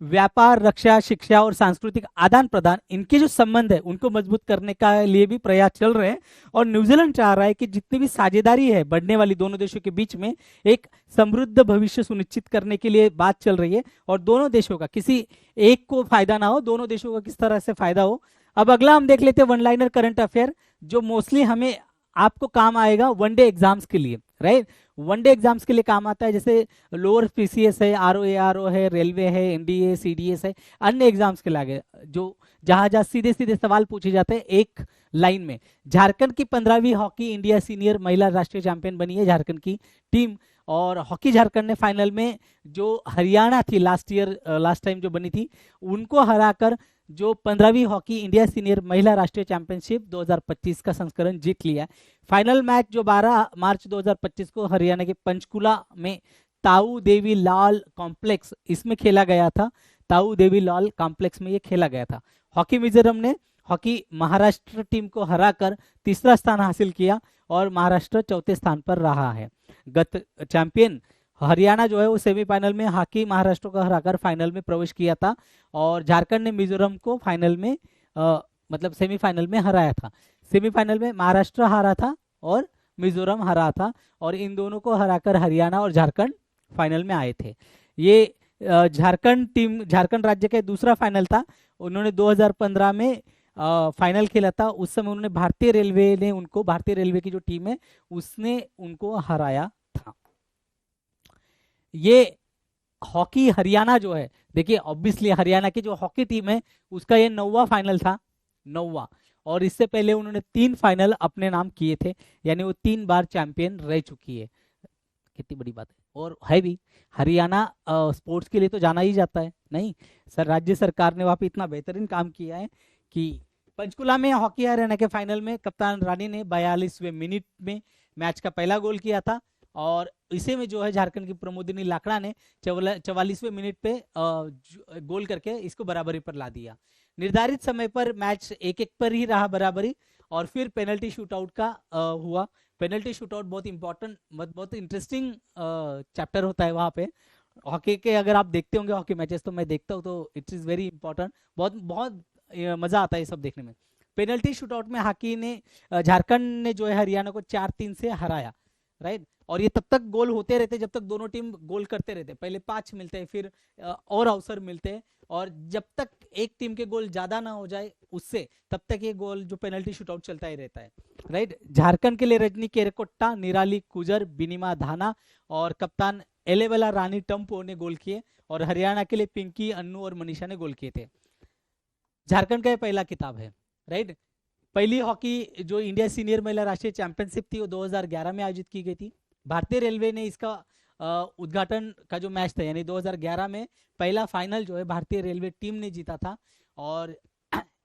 S1: व्यापार, रक्षा, शिक्षा और सांस्कृतिक आदान प्रदान, इनके जो संबंध है उनको मजबूत करने का लिए भी प्रयास चल रहे हैं, और न्यूजीलैंड चाह रहा है कि जितनी भी साझेदारी है बढ़ने वाली दोनों देशों के बीच में एक समृद्ध भविष्य सुनिश्चित करने के लिए बात चल रही है, और दोनों देशों का किसी एक को फायदा ना हो, दोनों देशों का किस तरह से फायदा हो। अब अगला हम देख लेते हैं वन लाइनर करंट अफेयर, जो मोस्टली हमें आपको काम आएगा वनडे एग्जाम्स के लिए, राइट। वनडे एग्जाम्स के लिए काम आता है, जैसे लोअर पीसीएस है, आरओ है, रेलवे है, एनडीए, सीडीएस है, अन्य एग्जाम्स के लागे जो जहां जहां सीधे सीधे सवाल पूछे जाते हैं एक लाइन में। झारखंड की 15वीं हॉकी इंडिया सीनियर महिला राष्ट्रीय चैंपियन बनी है झारखंड की टीम, और हॉकी झारखंड ने फाइनल में जो हरियाणा थी लास्ट टाइम जो बनी थी उनको हराकर जो 15वीं हॉकी इंडिया सीनियर महिला राष्ट्रीय चैंपियनशिप 2025 का संस्करण जीत लिया। फाइनल मैच जो 12 मार्च 2025 को हरियाणा के पंचकुला में ताऊ देवी लाल कॉम्प्लेक्स इसमें खेला गया था। ताऊ देवी लाल कॉम्प्लेक्स में ये खेला गया था। हॉकी मिजोरम ने हॉकी महाराष्ट्र टीम को हराकर तीसरा स्थान हासिल किया और महाराष्ट्र चौथे स्थान पर रहा है। गत चैंपियन हरियाणा जो है वो सेमीफाइनल में हॉकी महाराष्ट्र को हराकर फाइनल में प्रवेश किया था, और झारखंड ने मिजोरम को फाइनल में मतलब सेमीफाइनल में हराया था। सेमीफाइनल में महाराष्ट्र हारा था और मिजोरम हरा था, और इन दोनों को हराकर हरियाणा और झारखंड फाइनल में आए थे। ये झारखंड राज्य का दूसरा फाइनल था। उन्होंने 2015 में फाइनल खेला था। उस समय उन्होंने भारतीय रेलवे की जो टीम है उसने उनको हराया था। ये हॉकी हरियाणा जो है, देखिए ऑब्वियसली हरियाणा की जो हॉकी टीम है उसका ये 9वां फाइनल था, 9वां, और इससे पहले उन्होंने 3 फाइनल अपने नाम किए थे, यानी वो 3 बार चैंपियन रह चुकी है। कितनी बड़ी बात है, और है भी। हरियाणा स्पोर्ट्स के लिए तो जाना ही जाता है, नहीं सर, राज्य सरकार ने वहां पे इतना बेहतरीन काम किया है कि पंचकुला में हॉकी हरियाणा के फाइनल में कप्तान रानी ने 42वें मिनट में मैच का पहला गोल किया था, और इसी में जो है झारखंड की प्रमोदिनी लाकड़ा ने 44वें मिनट पे गोल करके इसको बराबरी पर ला दिया। निर्धारित समय पर मैच 1-1 पर ही रहा बराबरी, और फिर पेनल्टी शूटआउट का हुआ। पेनल्टी शूटआउट बहुत इंपॉर्टेंट, बहुत इंटरेस्टिंग चैप्टर होता है वहां पे हॉकी के। अगर आप देखते होंगे हॉकी मैचेस, तो मैं देखता हूँ, तो इट इज वेरी इंपॉर्टेंट, बहुत बहुत मजा आता है ये सब देखने में। पेनल्टी शूटआउट में हॉकी ने झारखंड ने जो है हरियाणा को 4-3 से हराया, राइट। और ये तब तक गोल होते रहते जब तक दोनों टीम गोल करते रहते, पहले 5 मिलते हैं, फिर और अवसर मिलते हैं, और जब तक एक टीम के गोल ज्यादा ना हो जाए उससे, तब तक ये गोल जो पेनल्टी शूटआउट चलता ही रहता है, राइट। झारखंड के लिए रजनी केरकोट्टा, निराली कुजर, बिनिमा धाना और कप्तान एलेवेला रानी टम्पो ने गोल किए, और हरियाणा के लिए पिंकी, अन्नू और मनीषा ने गोल किए थे। झारखंड का ये पहला किताब है, राइट। पहली हॉकी जो इंडिया सीनियर महिला राष्ट्रीय चैंपियनशिप थी वो 2011 में आयोजित की गई थी। भारतीय रेलवे ने इसका उद्घाटन का जो मैच था, यानी 2011 में पहला फाइनल जो है भारतीय रेलवे टीम ने जीता था, और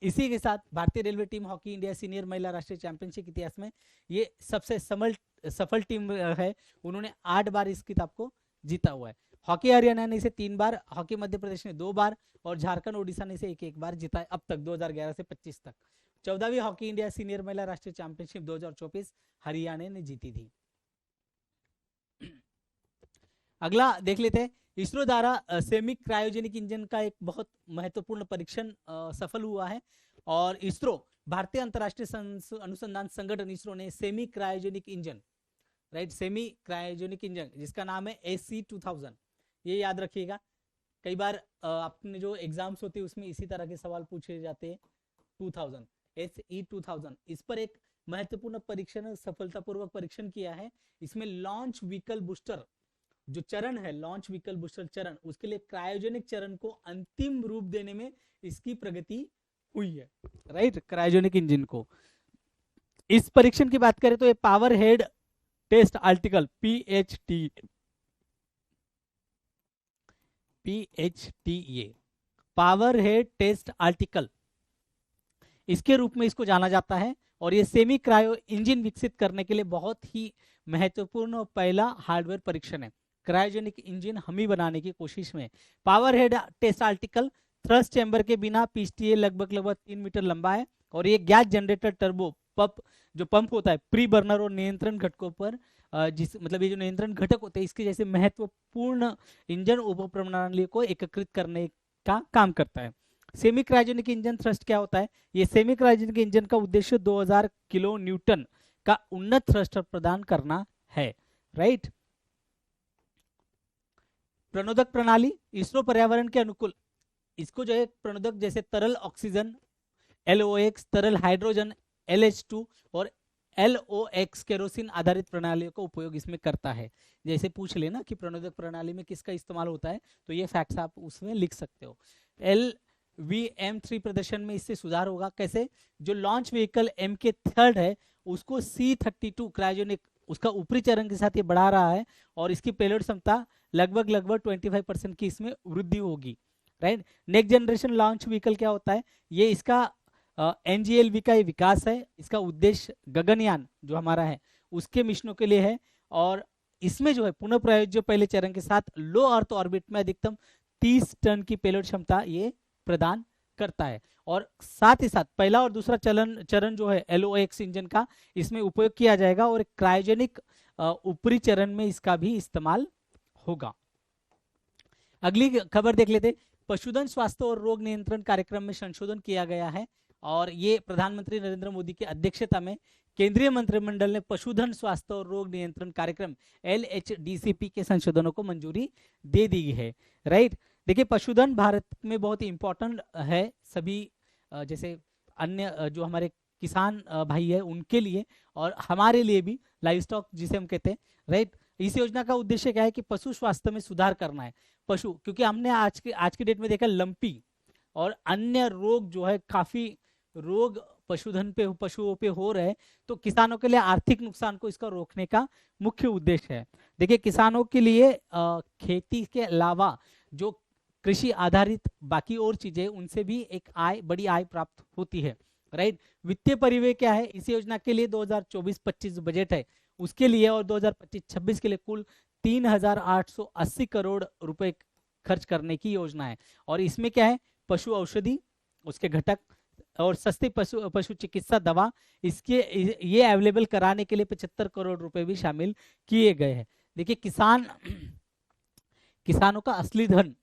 S1: इसी के साथ भारतीय railway team hockey India senior महिला राष्ट्रीय चैंपियनशिप के इतिहास में ये सबसे सफल टीम है। उन्होंने 8 बार इस किताब को जीता हुआ है। हॉकी हरियाणा ने इसे 3 बार, हॉकी मध्य प्रदेश ने 2 बार, और झारखंड ओडिशा ने इसे 1-1 बार जीता है अब तक, 2011 से 25 तक। 14वीं हॉकी इंडिया सीनियर महिला राष्ट्रीय चैंपियनशिप 2024 हरियाणा ने जीती थी। अगला देख लेते हैं। इसरो द्वारा सेमी क्रायोजेनिक इंजन का एक बहुत महत्वपूर्ण परीक्षण सफल हुआ है, और इसरो भारतीय अंतरराष्ट्रीय अनुसंधान संगठन इसरो ने semi cryogenic engine, right, semi cryogenic engine जिसका नाम है AC-2000, ये याद रखिएगा। कई बार आपने जो एग्जाम्स होते हैं उसमें इसी तरह के सवाल पूछे जाते हैं। 2000 SE 2000 इस पर एक महत्वपूर्ण परीक्षण सफलतापूर्वक परीक्षण किया है। इसमें लॉन्च व्हीकल बूस्टर जो चरण है, लॉन्च व्हीकल बूस्टर चरण, उसके लिए क्रायोजेनिक चरण को अंतिम रूप देने में इसकी प्रगति हुई है, राइट। क्रायोजेनिक इंजन को, इस परीक्षण की बात करें तो ये power head test article PHT power head test article इसके रूप में इसको जाना जाता है। और ये सेमी क्रायो इंजन विकसित करने के लिए बहुत ही महत्वपूर्ण और पहला हार्डवेयर परीक्षण है। क्रायोजेनिक इंजन हम ही बनाने की कोशिश में। Power head test article thrust chamber के बिना PHTA लगभग 3 मीटर लंबा है और ये गैस जनरेटर टर्बो पंप जो पंप होता है प्री बर्नर और नियंत्रण घटकों पर जिस मतलब ये जो नियंत्रण घटक होते हैं इसके जैसे महत्वपूर्ण इंजन उप प्रणाली को एकीकृत करने का काम करता है। सेमी क्रायोजेनिक इंजन थ्रस्ट क्या होता है? ये सेमी क्रायोजेनिक इंजन का उद्देश्य 2000 किलो न्यूटन का उन्नत थ्रस्ट प्रदान करना है, राइट। प्रणोदक प्रणाली, इसरो पर्यावरण के अनुकूल इसको जो है प्रणोदक जैसे तरल ऑक्सीजन LOX, तरल हाइड्रोजन LH2 और LOX केरोसिन आधारित प्रणालियों का उपयोग इसमें करता है। जैसे पूछ लेना कि प्रणोदक प्रणाली में किसका इस्तेमाल होता है तो ये फैक्ट्स आप उसमें लिख सकते हो। LVM3 प्रदर्शन में इससे सुधार होगा। कैसे? जो लॉन्च व्हीकल MK3 है उसको C32 क्रायोजेनिक उसका ऊपरी चरण के साथ ये बढ़ा रहा है और इसकी पेलोड क्षमता लगभग 25% की इसमें वृद्धि होगी, right. Next generation launch vehicle क्या होता है? ये इसका NGLV का विकास है। इसका उद्देश्य गगनयान जो हमारा है उसके मिशनों के लिए है और इसमें जो है पुनः प्रयोज्य पहले चरण के साथ लो अर्थ ऑर्बिट में अधिकतम 30 टन की पेलोड क्षमता ये प्रदान करता है। और साथ ही साथ पहला और दूसरा चरण जो है LOX इंजन का इसमें उपयोग किया जाएगा और क्रायोजेनिक ऊपरी चरण में इसका भी इस्तेमाल होगा। अगली खबर देख लेते। पशुधन स्वास्थ्य और रोग नियंत्रण कार्यक्रम में संशोधन किया गया है और ये प्रधानमंत्री नरेंद्र मोदी की अध्यक्षता में केंद्रीय मंत्रिमंडल ने पशुधन स्वास्थ्य और रोग नियंत्रण कार्यक्रम LHDCP के संशोधनों को मंजूरी दे दी है, राइट। देखिए पशुधन भारत में बहुत ही इंपॉर्टेंट है सभी जैसे अन्य जो हमारे किसान भाई है उनके लिए और हमारे लिए भी, लाइव स्टॉक जिसे हम कहते हैं, राइट। इस योजना का उद्देश्य क्या है कि पशु स्वास्थ्य में सुधार करना है। पशु क्योंकि हमने आज की डेट में देखा लंपी और अन्य रोग जो है काफी रोग पशुओं पे हो रहे हैं तो किसानों के लिए आर्थिक नुकसान को इसका रोकने का मुख्य उद्देश्य है। देखिए किसानों के लिए खेती के अलावा जो कृषि आधारित बाकी और चीजें उनसे भी एक बड़ी आय प्राप्त होती है, राइट। वित्तीय परिव्यय क्या है? इस योजना के लिए 2024-25 बजट है उसके लिए और 2025-26 के लिए कुल 3880 करोड़ रुपए खर्च करने की योजना है। और इसमें क्या है? पशु औषधि उसके घटक और सस्ती पशु चिकित्सा दवा इसके ये अवेलेबल कराने के लिए 75 करोड़ रुपए भी शामिल किए गए हैं। देखिए किसानों का असली धन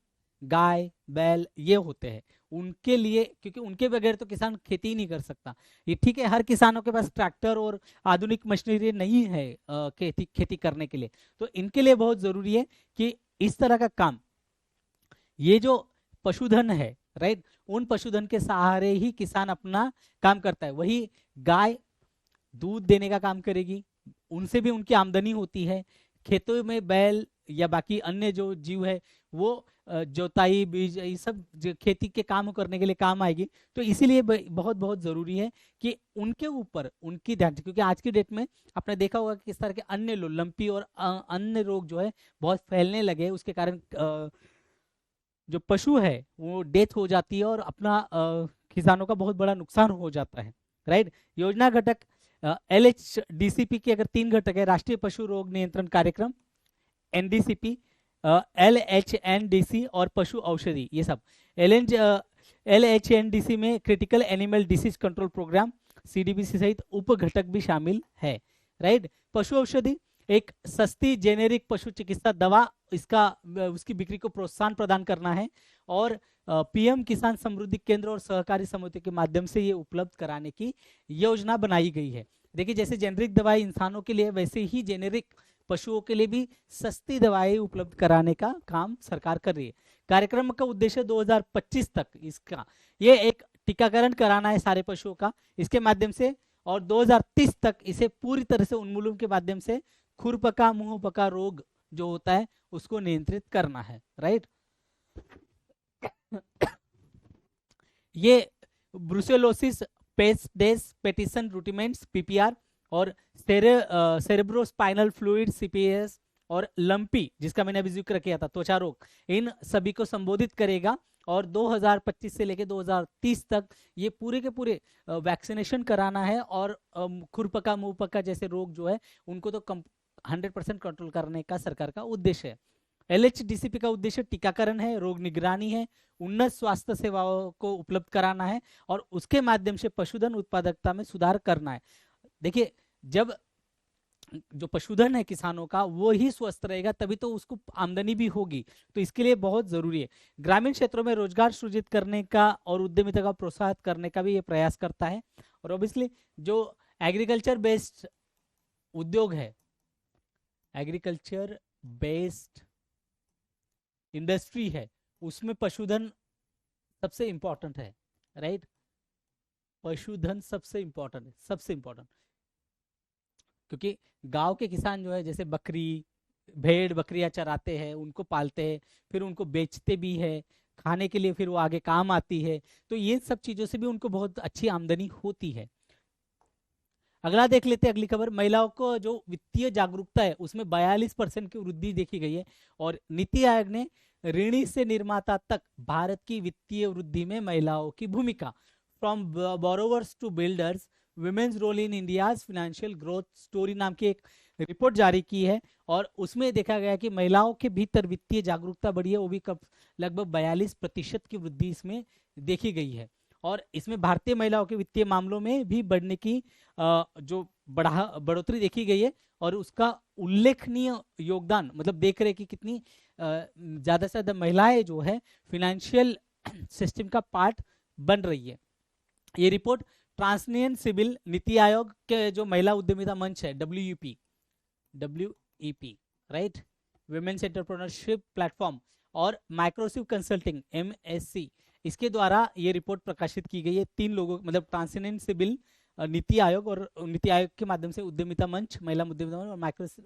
S1: गाय बैल ये होते हैं उनके लिए, क्योंकि उनके बगैर तो किसान खेती ही नहीं कर सकता। ये ठीक है हर किसानों के पास ट्रैक्टर और आधुनिक मशीनरी नहीं है खेती करने के लिए, तो इनके लिए बहुत जरूरी है कि इस तरह का काम, ये जो पशुधन है, राइट, उन पशुधन के सहारे ही किसान अपना काम करता है। वही गाय दूध देने का काम करेगी, उनसे भी उनकी आमदनी होती है। खेतों में बैल या बाकी अन्य जो जीव है वो जोताई बीज ये सब खेती के काम करने के लिए काम आएगी। तो इसीलिए बहुत बहुत जरूरी है कि उनके ऊपर उनकी ध्यान, क्योंकि आज की डेट में आपने देखा होगा कि किस तरह के अन्य लंपी और अन्य रोग जो है बहुत फैलने लगे, उसके कारण जो पशु है वो डेथ हो जाती है और अपना किसानों का बहुत बड़ा नुकसान हो जाता है, राइट। योजना घटक LHDCP के अगर 3 घटक है, राष्ट्रीय पशु रोग नियंत्रण कार्यक्रम NDCP, LHNDC और पशु औषधि, ये सब LHNDC में critical animal disease control programme CDBC सहित उप घटक भी शामिल है, राइट। पशु औषधि एक सस्ती जेनेरिक पशु चिकित्सा दवा, उसकी बिक्री को प्रोत्साहन प्रदान करना है और PM किसान समृद्धि केंद्र और सहकारी समिति के माध्यम से ये उपलब्ध कराने की योजना बनाई गई है। देखिए जैसे जेनेरिक दवाई इंसानों के लिए वैसे ही जेनेरिक पशुओं के लिए भी सस्ती दवाएं उपलब्ध कराने का काम सरकार कर रही है। कार्यक्रम का उद्देश्य 2025 तक इसका ये एक टीकाकरण कराना है सारे पशुओं का इसके माध्यम से, और 2030 तक इसे पूरी तरह से उन्मूलन के माध्यम से खुरपका मुंहपका रोग जो होता है उसको नियंत्रित करना है, राइट। ये ब्रुसेलोसिस पेस्टेस पेटिसन रूटिमेंट्स पीपीआर और सेरेब्रोस्पाइनल फ्लूइड सीपीएस और लंपी जिसका मैंने अभी जिक्र किया था त्वचा रोग, इन सभी को संबोधित करेगा। और 2025 से लेकर 2030 तक ये पूरे के पूरे वैक्सीनेशन कराना है, और खुरपका मुंहपका जैसे रोग जो है उनको तो 100% कंट्रोल करने का सरकार का उद्देश्य है। एलएचडीसीपी का उद्देश्य टीकाकरण है, रोग निगरानी है, उन्नत स्वास्थ्य सेवाओं को उपलब्ध कराना है और उसके माध्यम से पशुधन उत्पादकता में सुधार करना है। देखिए, जब जो पशुधन है किसानों का वो ही स्वस्थ रहेगा तभी तो उसको आमदनी भी होगी, तो इसके लिए बहुत जरूरी है। ग्रामीण क्षेत्रों में रोजगार सृजित करने का और उद्यमिता का प्रोत्साहित करने का भी ये प्रयास करता है। और ऑब्वियसली जो एग्रीकल्चर बेस्ड उद्योग है, एग्रीकल्चर बेस्ड इंडस्ट्री है, उसमें पशुधन सबसे इंपॉर्टेंट है, राइट। पशुधन सबसे इंपॉर्टेंट है, सबसे इंपॉर्टेंट, क्योंकि गांव के किसान जो है जैसे बकरी भेड़ बकरियां चराते हैं, उनको पालते हैं, फिर उनको बेचते भी है खाने के लिए, फिर वो आगे काम आती है, तो ये सब चीजों से भी उनको बहुत अच्छी आमदनी होती है। अगला देख लेते हैं, अगली खबर, महिलाओं को जो वित्तीय जागरूकता है उसमें 42% की वृद्धि देखी गई है। और नीति आयोग ने ऋणी से निर्माता तक भारत की वित्तीय वृद्धि में महिलाओं की भूमिका, from borrowers to builders, women's role in India's financial growth story नाम की एक रिपोर्ट जारी की है। और उसमें देखा गया कि महिलाओं के भीतर वित्तीय जागरूकता बढ़ी है, वो भी कब लगभग 42% की वृद्धि इसमें देखी गई है। और इसमें भारतीय महिलाओं के वित्तीय मामलों में भी बढ़ने की जो बढ़ोतरी देखी गई है, और उसका उल्लेखनीय योगदान, मतलब देख रहे कि कितनी ज्यादा से ज्यादा महिलाएं जो है फिनेंशियल सिस्टम का पार्ट बन रही है। ये रिपोर्ट ट्रांसनियन सिविल नीति आयोग के जो महिला उद्यमिता मंच है WEP right, women's entrepreneurship platform, और माइक्रोसिव कंसल्टिंग MSC, इसके द्वारा ये रिपोर्ट प्रकाशित की गई है। 3 लोगों, मतलब ट्रांसनियन सिविल नीति आयोग और नीति आयोग के माध्यम से उद्यमिता मंच, महिला उद्यमिता मंच और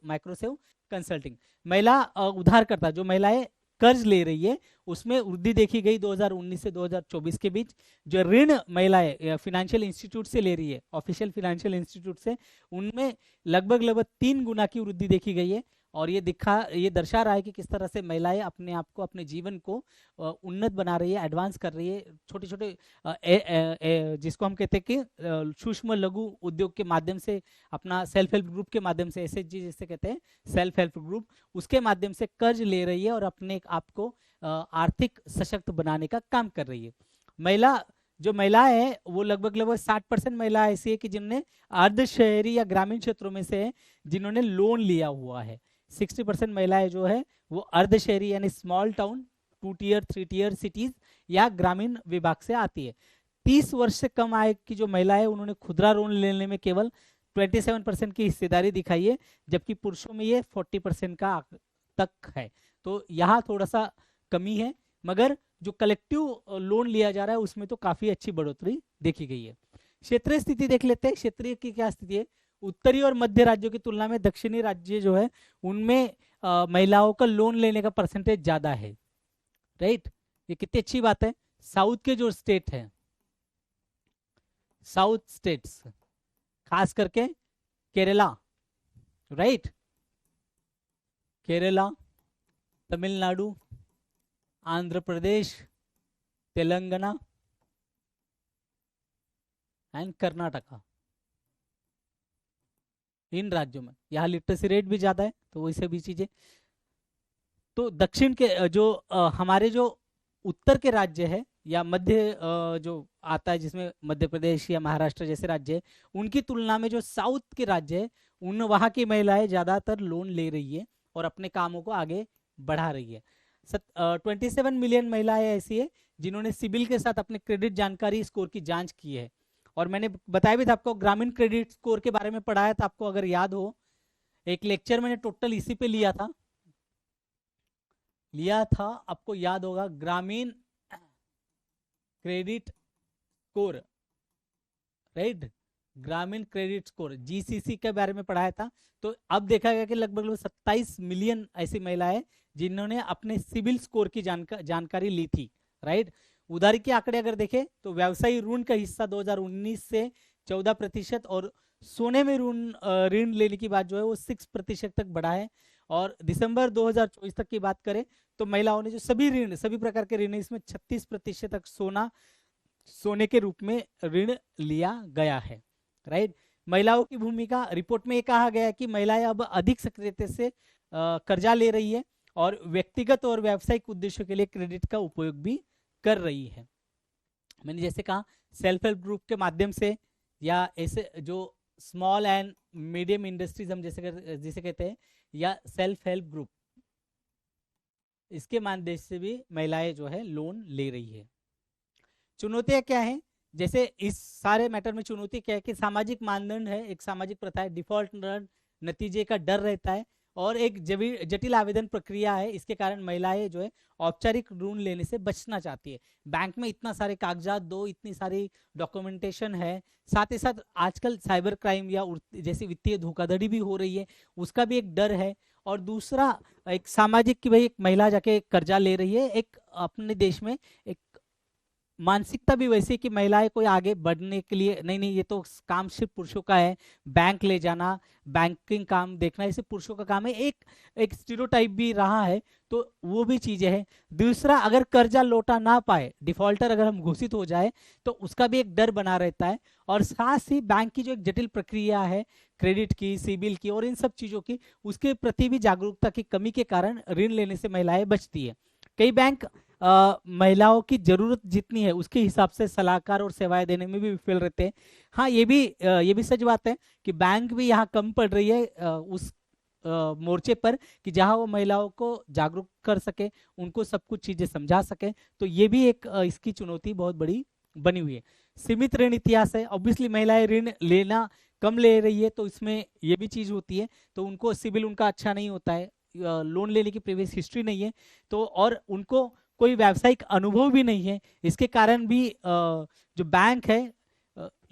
S1: माइक्रोसिव कंसल्टिंग। महिला उधारकर्ता जो महिलाएं कर्ज ले रही है उसमें वृद्धि देखी गई 2019 से 2024 के बीच। जो ऋण महिलाएं फाइनेंशियल इंस्टीट्यूट से ले रही है, ऑफिशियल फाइनेंशियल इंस्टीट्यूट से, उनमें लगभग 3 गुना की वृद्धि देखी गई है। और ये दर्शा रहा है कि किस तरह से महिलाएं अपने आप को, अपने जीवन को उन्नत बना रही है, एडवांस कर रही है। छोटे छोटे जिसको हम कहते हैं कि सूक्ष्म लघु उद्योग के माध्यम से, अपना सेल्फ हेल्प ग्रुप के माध्यम से, SHG जिसे कहते हैं सेल्फ हेल्प ग्रुप, उसके माध्यम से कर्ज ले रही है और अपने आप को आर्थिक सशक्त बनाने का काम कर रही है। जो महिलाएं है वो लगभग 60% महिला ऐसी है कि जिनने अर्ध शहरी या ग्रामीण क्षेत्रों में से जिन्होंने लोन लिया हुआ है। 60% महिलाएं जो है वो अर्ध शहरी यानी small town, 2 tier 3 tier cities या ग्रामीण विभाग से आती है। 30 वर्ष से कम आय की जो महिलाएं, उन्होंने खुदरा लोन लेने में केवल 27% की हिस्सेदारी दिखाई है, जबकि पुरुषों में ये 40% का तक है। तो यहाँ थोड़ा सा कमी है, मगर जो कलेक्टिव लोन लिया जा रहा है उसमें तो काफी अच्छी बढ़ोतरी देखी गई है। क्षेत्रीय स्थिति देख लेते हैं, क्षेत्रीय की क्या स्थिति है। उत्तरी और मध्य राज्यों की तुलना में दक्षिणी राज्य जो है उनमें महिलाओं का लोन लेने का परसेंटेज ज्यादा है, राइट। ये कितनी अच्छी बात है। साउथ के जो स्टेट है, साउथ स्टेट्स, खास करके केरला, राइट, केरला, तमिलनाडु, आंध्र प्रदेश, तेलंगाना एंड कर्नाटका, इन राज्यों में यहाँ लिटरेसी रेट भी ज्यादा है, तो वैसे भी चीजें। तो दक्षिण के जो हमारे जो उत्तर के राज्य है या मध्य जो आता है जिसमें मध्य प्रदेश या महाराष्ट्र जैसे राज्य है, उनकी तुलना में जो साउथ के राज्य है उन वहाँ की महिलाएं ज्यादातर लोन ले रही है और अपने कामों को आगे बढ़ा रही है। 27 मिलियन महिलाएं ऐसी है जिन्होंने सिबिल के साथ अपने क्रेडिट जानकारी स्कोर की जांच की है। और मैंने बताया भी था आपको, ग्रामीण क्रेडिट स्कोर के बारे में पढ़ाया था आपको, अगर याद हो, एक लेक्चर मैंने टोटल इसी पे लिया था। लिया था, आपको याद होगा, ग्रामीण क्रेडिट स्कोर, राइट, ग्रामीण क्रेडिट स्कोर, जीसीसी के बारे में पढ़ाया था। तो अब देखा गया कि लगभग 27 मिलियन ऐसी महिलाएं जिन्होंने अपने सिविल स्कोर की जानकारी ली थी, राइट। उधारी के आंकड़े अगर देखें तो व्यवसायी ऋण का हिस्सा 2019 से 14% और सोने में ऋण लेने की बात जो है वो 6% तक बढ़ा है। और दिसंबर 2024 तक की बात करें तो महिलाओं ने जो सभी प्रकार के ऋण, इसमें 36% तक सोने के रूप में ऋण लिया गया है, राइट। महिलाओं की भूमिका रिपोर्ट में ये कहा गया है कि महिलाएं अब अधिक सक्रियता से कर्जा ले रही है और व्यक्तिगत और व्यावसायिक उद्देश्यों के लिए क्रेडिट का उपयोग भी कर रही है। मैंने जैसे कहा, सेल्फ हेल्प ग्रुप के माध्यम से, या ऐसे जो स्मॉल एंड मीडियम इंडस्ट्रीज हम जैसे कहते हैं, या सेल्फ हेल्प ग्रुप, इसके माध्यम से भी महिलाएं जो है लोन ले रही है। चुनौतियां क्या है? जैसे इस सारे मैटर में चुनौती क्या है कि सामाजिक मानदंड है, एक सामाजिक प्रथा है, डिफॉल्ट नतीजे का डर रहता है, और एक जटिल आवेदन प्रक्रिया है। इसके कारण महिलाएं जो है औपचारिक ऋण लेने से बचना चाहती है। बैंक में इतना सारे कागजात दो, इतनी सारी डॉक्यूमेंटेशन है, साथ ही साथ आजकल साइबर क्राइम या जैसी वित्तीय धोखाधड़ी भी हो रही है, उसका भी एक डर है। और दूसरा एक सामाजिक, कि भाई एक महिला जाके कर्जा ले रही है, एक अपने देश में एक मानसिकता भी वैसी कि महिलाएं कोई आगे बढ़ने के लिए नहीं, नहीं ये तो काम सिर्फ पुरुषों का है, बैंक ले जाना, बैंकिंग काम देखना ये सिर्फ पुरुषों का काम है, एक स्टीरियोटाइप भी रहा है। तो वो भी चीजें हैं। दूसरा, अगर कर्जा लौटा ना पाए, डिफॉल्टर अगर हम घोषित हो जाए, तो उसका भी एक डर बना रहता है। और साथ ही बैंक की जो एक जटिल प्रक्रिया है, क्रेडिट की, सिबिल की और इन सब चीजों की, उसके प्रति भी जागरूकता की कमी के कारण ऋण लेने से महिलाएं बचती है। कई बैंक महिलाओं की जरूरत जितनी है उसके हिसाब से सलाहकार और सेवाएं देने में भी विफल रहते हैं। हाँ, ये भी सच बात है कि बैंक भी यहाँ कम पड़ रही है उस मोर्चे पर, कि जहां वो महिलाओं को जागरूक कर सके, उनको सब कुछ चीजें समझा सके। तो ये भी एक इसकी चुनौती बहुत बड़ी बनी हुई है। सीमित ऋण इतिहास है, ऑब्वियसली महिलाएं ऋण लेना कम ले रही है, तो इसमें ये भी चीज होती है। तो उनको सिविल उनका अच्छा नहीं होता है, लोन लेने की प्रीवियस हिस्ट्री नहीं है, तो और उनको कोई व्यावसायिक अनुभव भी नहीं है। इसके कारण भी जो बैंक है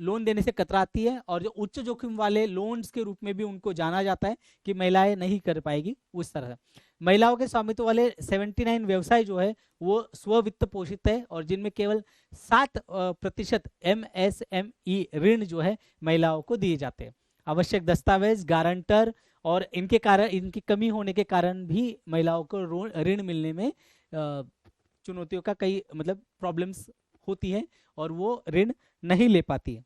S1: लोन देने से कतराती है, और जो उच्च जोखिम वाले लोन्स के रूप में भी उनको जाना जाता है कि महिलाएं नहीं कर पाएगी उस तरह से। महिलाओं के स्वामित्व वाले 79 व्यवसाय जो है वो स्व वित्त पोषित है, और जिनमें केवल 7% MSME ऋण जो है महिलाओं को दिए जाते हैं। आवश्यक दस्तावेज, गारंटर और इनकी कमी होने के कारण भी महिलाओं को ऋण मिलने में चुनौतियों का कई मतलब प्रॉब्लम्स होती है, और वो ऋण नहीं ले पाती है।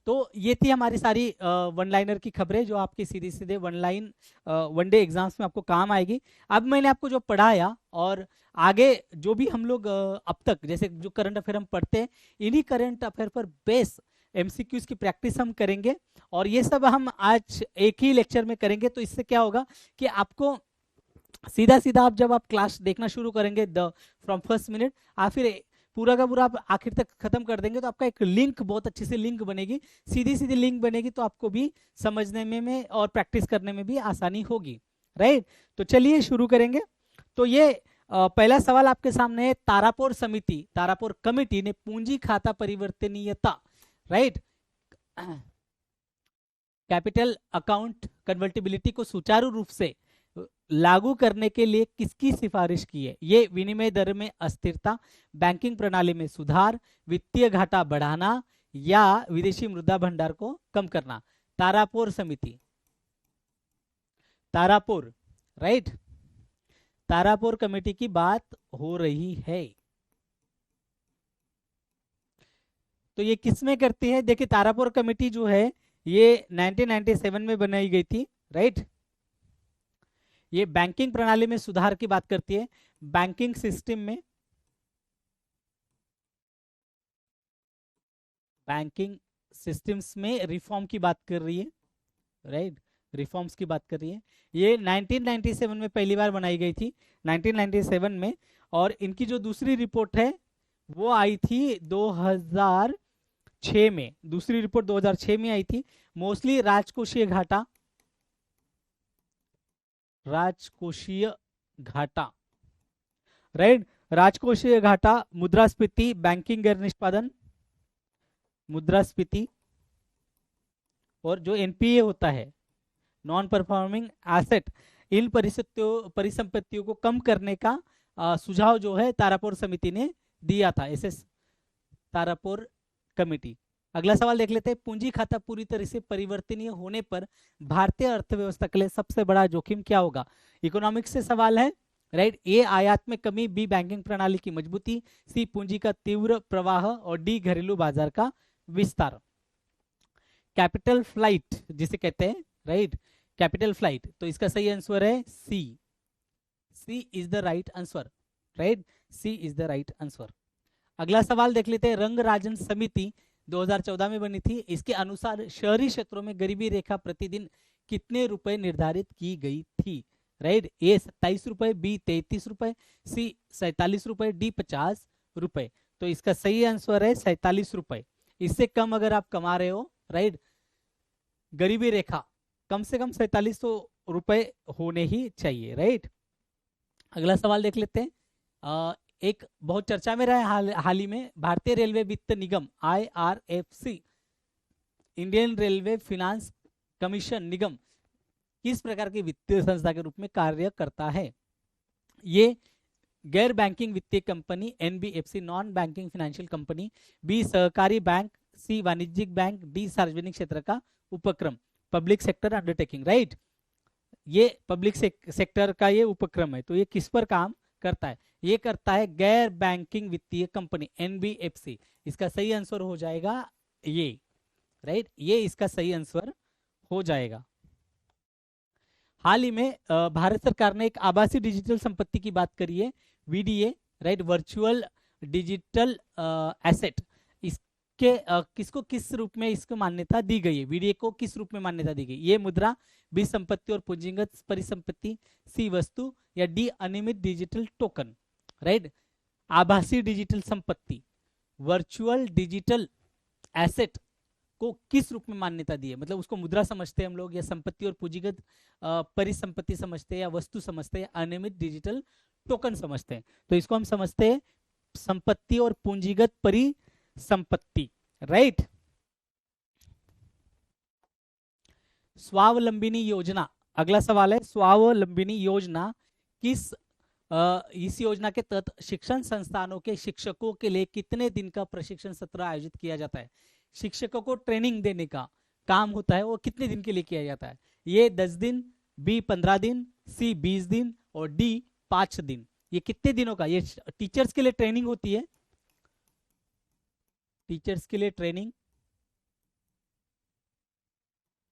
S1: तो ये थी हमारी सारी वन लाइनर की खबरें, जो आपकी सीधे सीधे वन डे एग्जाम्स में आपको काम आएगी। अब मैंने आपको जो पढ़ाया, और आगे जो भी हम लोग अब तक जैसे जो करंट अफेयर हम पढ़ते हैं, इन्हीं करंट अफेयर पर बेस MCQs की प्रैक्टिस हम करेंगे, और ये सब हम आज एक ही लेक्चर में करेंगे। तो इससे क्या होगा कि आपको सीधा सीधा आप जब आप क्लास देखना शुरू करेंगे फ्रॉम फर्स्ट मिनट, आप फिर पूरा का पूरा आप आखिर तक खत्म कर देंगे, तो आपका एक लिंक, बहुत अच्छी सी लिंक बनेगी, सीधी सीधी लिंक बनेगी, तो आपको भी समझने में और प्रैक्टिस करने में भी आसानी होगी, राइट। तो चलिए शुरू करेंगे। तो ये पहला सवाल आपके सामने है, तारापुर कमेटी ने पूंजी खाता परिवर्तनीयता, राइट, कैपिटल अकाउंट कन्वर्टिबिलिटी को सुचारू रूप से लागू करने के लिए किसकी सिफारिश की है? ये विनिमय दर में अस्थिरता, बैंकिंग प्रणाली में सुधार, वित्तीय घाटा बढ़ाना, या विदेशी मुद्रा भंडार को कम करना। तारापुर समिति, तारापुर, राइट, तारापुर कमेटी की बात हो रही है। तो ये किसमें करती है? देखिए, तारापुर कमेटी जो है ये 1997 में बनाई गई थी, राइट। ये बैंकिंग प्रणाली में सुधार की बात करती है, बैंकिंग सिस्टम में, बैंकिंग सिस्टम्स में रिफॉर्म की बात कर रही है, राइट, रिफॉर्म्स की बात कर रही है। ये 1997 में पहली बार बनाई गई थी, 1997 में। और इनकी जो दूसरी रिपोर्ट है वो आई थी 2006 में, दूसरी रिपोर्ट 2006 में आई थी। मोस्टली राजकोषीय घाटा राइट। राजकोषीय घाटा, मुद्रास्फीति, बैंकिंग गैर निष्पादन, मुद्रास्फीति, और जो एनपीए होता है, नॉन परफॉर्मिंग एसेट, इन परिसंपत्तियों को कम करने का सुझाव जो है तारापुर समिति ने दिया था, एसएस तारापुर कमेटी। अगला सवाल देख लेते हैं। पूंजी खाता पूरी तरह से परिवर्तनीय होने पर भारतीय अर्थव्यवस्था के लिए सबसे बड़ा जोखिम क्या होगा? इकोनॉमिक्स से सवाल है, राइट। ए आयात में कमी, बी बैंकिंग प्रणाली की मजबूती, सी पूंजी का तीव्र प्रवाह, और डी घरेलू बाजार का विस्तार। कैपिटल फ्लाइट जिसे कहते हैं, राइट, कैपिटल फ्लाइट, तो इसका सही आंसर है C. C is the right answer, right, C is the right answer. अगला सवाल देख लेते हैं। रंग राजन समिति 2014 में बनी थी। इसके अनुसार शहरी क्षेत्रों में गरीबी रेखा प्रतिदिन कितने रुपए निर्धारित की गई थी? राइट, ए 27 रुपए, बी 33 रुपए, सी 47 रुपए, डी 50 रुपए। तो इसका सही आंसर है 47 रुपए। इससे कम अगर आप कमा रहे हो, राइट, गरीबी रेखा कम से कम 4700 रुपए होने ही चाहिए, राइट। अगला सवाल देख लेते हैं। एक बहुत चर्चा में रहा है हाल ही में, भारतीय रेलवे वित्त निगम IRFC, Indian railway finance commission निगम, किस प्रकार की वित्तीय संस्था के रूप में कार्य करता है? ये गैर बैंकिंग वित्तीय company, NBFC, non banking financial company, B सहकारी बैंक, सी वाणिज्यिक बैंक, डी सार्वजनिक क्षेत्र का उपक्रम, पब्लिक सेक्टर अंडरटेकिंग, राइट। ये पब्लिक सेक्टर का ये उपक्रम है, तो ये किस पर काम करता है? ये करता है गैर बैंकिंग वित्तीय कंपनी, NBFC। इसका सही आंसर हो जाएगा ये, राइट, ये इसका सही आंसर हो जाएगा। हाल ही में भारत सरकार ने एक आभासी डिजिटल संपत्ति की बात करी है, VDA, right, virtual digital asset. इसके किसको किस रूप में इसको मान्यता दी गई है? VDA को किस रूप में मान्यता दी गई? ये मुद्रा, बी संपत्ति और पूंजीगत परिसंपत्ति, सी वस्तु, या डी अनियमित डिजिटल टोकन, राइट। आभासी डिजिटल संपत्ति, वर्चुअल डिजिटल एसेट को किस रूप में मान्यता दी है? मतलब उसको मुद्रा समझते हैं हम लोग, या संपत्ति और पूंजीगत परिसंपत्ति समझते हैं, या वस्तु समझते हैं, अनियमित डिजिटल टोकन समझते हैं? तो इसको हम समझते हैं संपत्ति और पूंजीगत परिसंपत्ति, राइट। स्वावलंबिनी योजना, अगला सवाल है। स्वावलंबिनी योजना किस इस योजना के तहत शिक्षण संस्थानों के शिक्षकों के लिए कितने दिन का प्रशिक्षण सत्र आयोजित किया जाता है? शिक्षकों को ट्रेनिंग देने का काम होता है, वो कितने दिन के लिए किया जाता है? ये 10 दिन, बी 15 दिन, सी 20 दिन, और डी 5 दिन। ये कितने दिनों का? ये टीचर्स के लिए ट्रेनिंग होती है, टीचर्स के लिए ट्रेनिंग,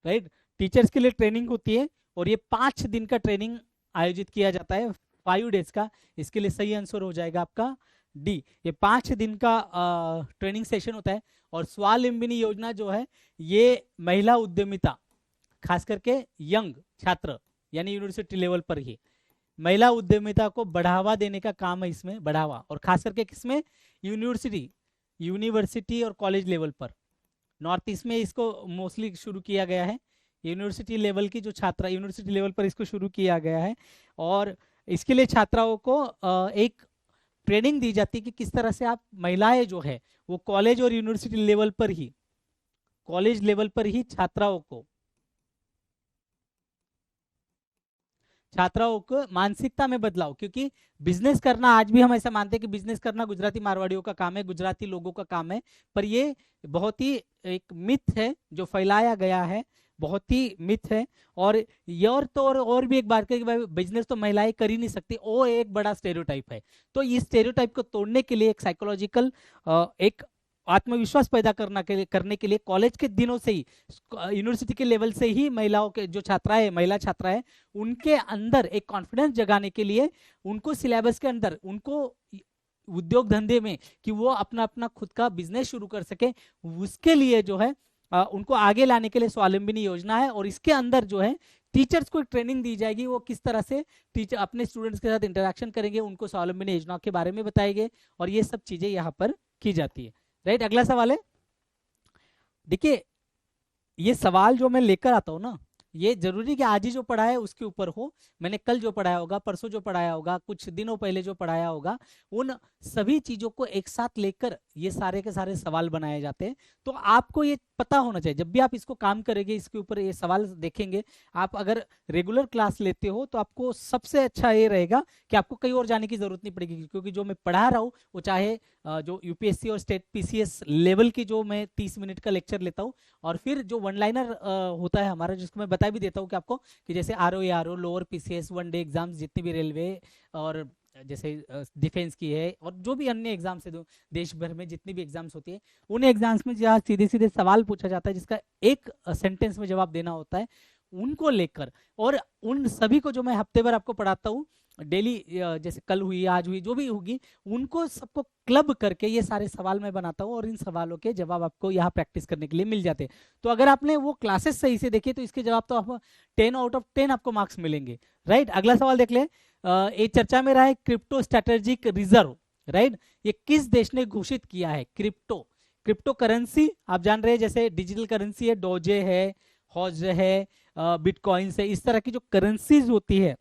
S1: राइट, टीचर्स के लिए ट्रेनिंग होती है, और ये 5 दिन का ट्रेनिंग आयोजित किया जाता है, 5 डेज का। इसके लिए सही आंसर हो जाएगा आपका डी, ये 5 दिन का ट्रेनिंग सेशन होता है। और स्वावलंबिनी योजना जो है, ये महिला उद्यमिता, खास करके यंग छात्र, यानी यूनिवर्सिटी लेवल पर ही महिला उद्यमिता को बढ़ावा देने का काम है इसमें, बढ़ावा, और खास करके किसमें? यूनिवर्सिटी और कॉलेज लेवल पर। नॉर्थ ईस्ट में इसको मोस्टली शुरू किया गया है, यूनिवर्सिटी लेवल की जो छात्रा, यूनिवर्सिटी लेवल पर इसको शुरू किया गया है। और इसके लिए छात्राओं को एक ट्रेनिंग दी जाती है कि किस तरह से आप महिलाएं जो है वो कॉलेज और यूनिवर्सिटी लेवल पर ही, कॉलेज लेवल पर ही छात्राओं को मानसिकता में बदलाव, क्योंकि बिजनेस करना, आज भी हम ऐसा मानते हैं कि बिजनेस करना गुजराती मारवाड़ियों का काम है, गुजराती लोगों का काम है, पर ये बहुत ही एक मिथ है जो फैलाया गया है, बहुत ही मिथ है। और ये और भी एक बात है कि बिजनेस तो महिलाएं कर ही नहीं सकती, वो एक बड़ा स्टेरियोटाइप है। तो इस स्टेरियोटाइप को तोड़ने के लिए एक साइकोलॉजिकल एक आत्मविश्वास पैदा करने के लिए कॉलेज के दिनों से ही, यूनिवर्सिटी के लेवल से ही महिलाओं के जो छात्राएं, महिला छात्राएं, उनके अंदर एक कॉन्फिडेंस जगाने के लिए उनको सिलेबस के अंदर, उनको उद्योग धंधे में, कि वो अपना अपना खुद का बिजनेस शुरू कर सके, उसके लिए जो है उनको आगे लाने के लिए स्वावलंबिनी योजना है। और इसके अंदर जो है टीचर्स को ट्रेनिंग दी जाएगी, वो किस तरह से टीचर अपने स्टूडेंट्स के साथ इंटरेक्शन करेंगे, उनको स्वावलंबिनी योजना के बारे में बताएंगे, और ये सब चीजें यहाँ पर की जाती है, राइट। अगला सवाल है, देखिए ये सवाल जो मैं लेकर आता हूं ना, ये जरूरी कि आज ही जो पढ़ा है उसके ऊपर हो, मैंने कल जो पढ़ाया होगा, परसों जो पढ़ाया होगा, कुछ दिनों पहले जो पढ़ाया होगा, उन सभी चीजों को एक साथ लेकर ये सारे के सारे सवाल बनाए जाते हैं। तो आपको ये पता होना चाहिए, जब भी आप इसको काम करेंगे, इसके ऊपर ये सवाल देखेंगे, आप अगर रेगुलर क्लास लेते हो तो आपको सबसे अच्छा ये रहेगा कि आपको कहीं और जाने की जरूरत नहीं पड़ेगी, क्योंकि जो मैं पढ़ा रहा हूँ वो चाहे जो यूपीएससी और स्टेट पीसीएस लेवल की जो मैं 30 मिनट का लेक्चर लेता हूँ, और फिर जो वन लाइनर होता है हमारा, जिसको मैं बता भी देता हूँ कि आपको कि जैसे RO lower PCS one day exams जितनी भी रेलवे और जैसे डिफेंस की है और जो भी अन्य एग्जाम्स है देश भर में जितनी भी एग्जाम्स होती है, उन एग्जाम्स में जहाँ सीधे सीधे सवाल पूछा जाता है जिसका एक सेंटेंस में जवाब देना होता है, उनको लेकर, और उन सभी को जो मैं हफ्ते भर आपको पढ़ाता हूँ डेली, जैसे कल हुई आज हुई जो भी होगी, उनको सबको क्लब करके ये सारे सवाल मैं बनाता हूँ, और इन सवालों के जवाब आपको यहाँ प्रैक्टिस करने के लिए मिल जाते हैं। तो अगर आपने वो क्लासेस सही से देखे तो इसके जवाब तो आप 10 आउट ऑफ 10 आपको मार्क्स मिलेंगे। राइट, अगला सवाल देख ले। एक चर्चा में रहा है क्रिप्टो स्ट्रेटेजिक रिजर्व। राइट, ये किस देश ने घोषित किया है? क्रिप्टो करेंसी आप जान रहे हैं, जैसे डिजिटल करेंसी है, डोजे है, हॉज है, बिटकॉइंस है, इस तरह की जो करेंसीज होती है,